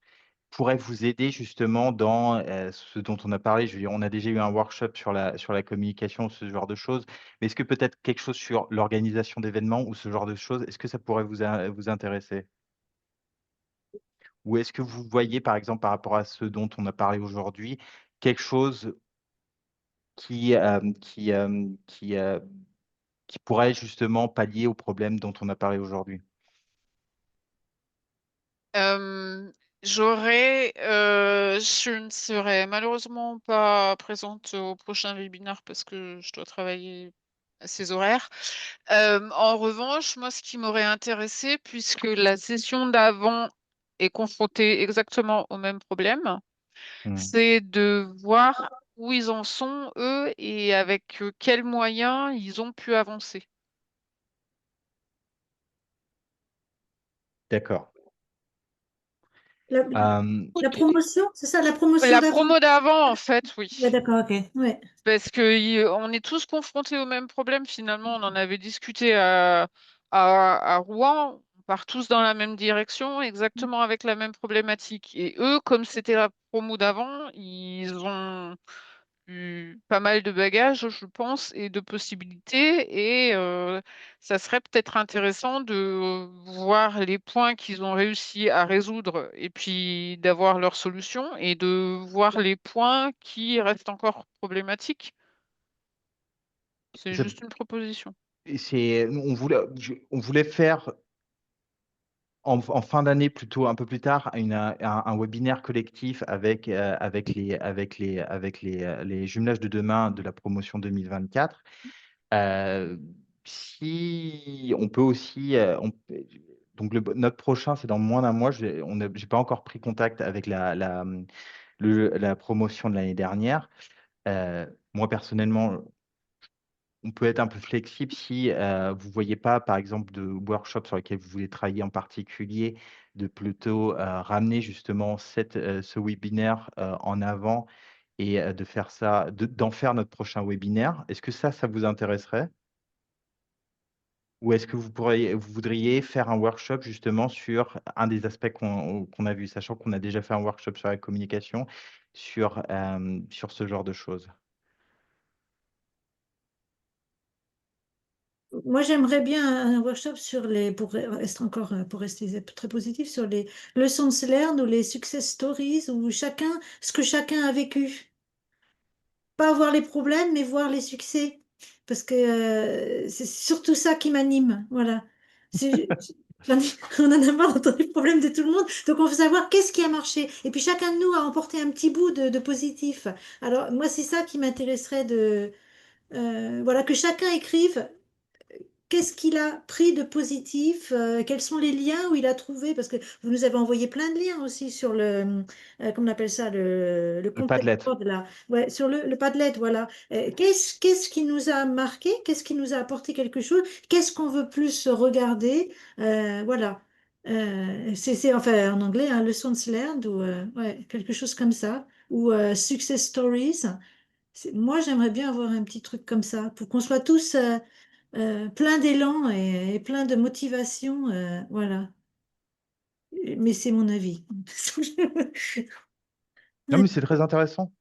pourrait vous aider justement dans ce dont on a parlé? Je veux dire, on a déjà eu un workshop sur la communication, ce genre de choses, mais est-ce que peut-être quelque chose sur l'organisation d'événements ou ce genre de choses, est-ce que ça pourrait vous intéresser? Ou est-ce que vous voyez, par exemple, par rapport à ce dont on a parlé aujourd'hui, quelque chose qui, qui pourrait justement pallier aux problèmes dont on a parlé aujourd'hui? Je ne serai malheureusement pas présente au prochain webinaire parce que je dois travailler à ces horaires. En revanche, moi, ce qui m'aurait intéressé, puisque la session d'avant est confrontée exactement au même problème, c'est de voir où ils en sont, eux, et avec quels moyens ils ont pu avancer. D'accord. La promotion, c'est ça, la promotion La d'avant? promo d'avant, en fait, oui. Ouais, d'accord, ok. Ouais. Parce que on est tous confrontés au même problème, finalement. On en avait discuté à Rouen. On part tous dans la même direction, exactement avec la même problématique. Et eux, comme c'était la promo d'avant, ils ont eu pas mal de bagages, je pense, et de possibilités. Et ça serait peut-être intéressant de voir les points qu'ils ont réussi à résoudre et puis d'avoir leurs solutions et de voir les points qui restent encore problématiques. C'est Ça- juste une proposition. on voulait faire en fin d'année, plutôt un peu plus tard, un webinaire collectif avec, les jumelages de demain de la promotion 2024. Si on peut aussi, donc notre prochain, c'est dans moins d'un mois. J'ai pas encore pris contact avec la promotion de l'année dernière. Moi, personnellement, on peut être un peu flexible si vous ne voyez pas, par exemple, de workshop sur lesquels vous voulez travailler en particulier, de plutôt ramener justement ce webinaire en avant et de faire ça, d'en faire notre prochain webinaire. Est-ce que ça vous intéresserait? Ou est-ce que vous voudriez faire un workshop justement sur un des aspects qu'on a vu, sachant qu'on a déjà fait un workshop sur la communication, sur ce genre de choses? Moi, j'aimerais bien un workshop sur pour rester très positif, sur les lessons learned ou les success stories, où ce que chacun a vécu. Pas voir les problèmes, mais voir les succès. Parce que c'est surtout ça qui m'anime. Voilà. On en a marre d'entendre les problèmes de tout le monde. Donc, on veut savoir qu'est-ce qui a marché. Et puis, chacun de nous a emporté un petit bout de positif. Alors, moi, c'est ça qui m'intéresserait voilà, que chacun écrive qu'est-ce qu'il a pris de positif, quels sont les liens où il a trouvé, parce que vous nous avez envoyé plein de liens aussi sur comment on appelle ça, le Le content Padlet. board, là. Ouais, sur le Padlet, voilà. Qu'est-ce qui nous a marqué, qu'est-ce qui nous a apporté quelque chose, qu'est-ce qu'on veut plus regarder, voilà. Enfin en anglais, hein, lessons learned ou ouais, quelque chose comme ça, ou success stories. Moi, j'aimerais bien avoir un petit truc comme ça pour qu'on soit tous plein d'élan et plein de motivation. Voilà. Mais c'est mon avis. Non, Ouais. mais c'est très intéressant.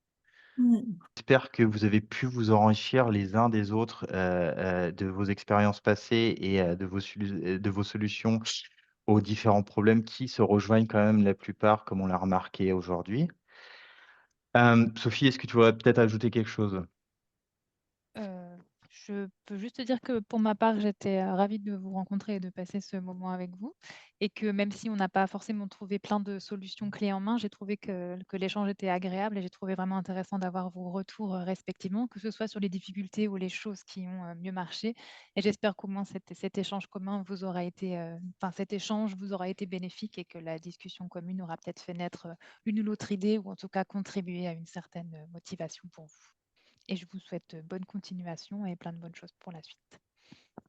Ouais. J'espère que vous avez pu vous enrichir les uns des autres de vos expériences passées et de vos solutions aux différents problèmes qui se rejoignent quand même la plupart, comme on l'a remarqué aujourd'hui. Sophie, est-ce que tu voudrais peut-être ajouter quelque chose? Je peux juste te dire que pour ma part, j'étais ravie de vous rencontrer et de passer ce moment avec vous. Et que même si on n'a pas forcément trouvé plein de solutions clés en main, j'ai trouvé que l'échange était agréable et j'ai trouvé vraiment intéressant d'avoir vos retours respectivement, que ce soit sur les difficultés ou les choses qui ont mieux marché. Et j'espère qu'au moins cet échange commun vous aura été, cet échange vous aura été bénéfique et que la discussion commune aura peut-être fait naître une ou l'autre idée ou en tout cas contribué à une certaine motivation pour vous. Et je vous souhaite bonne continuation et plein de bonnes choses pour la suite.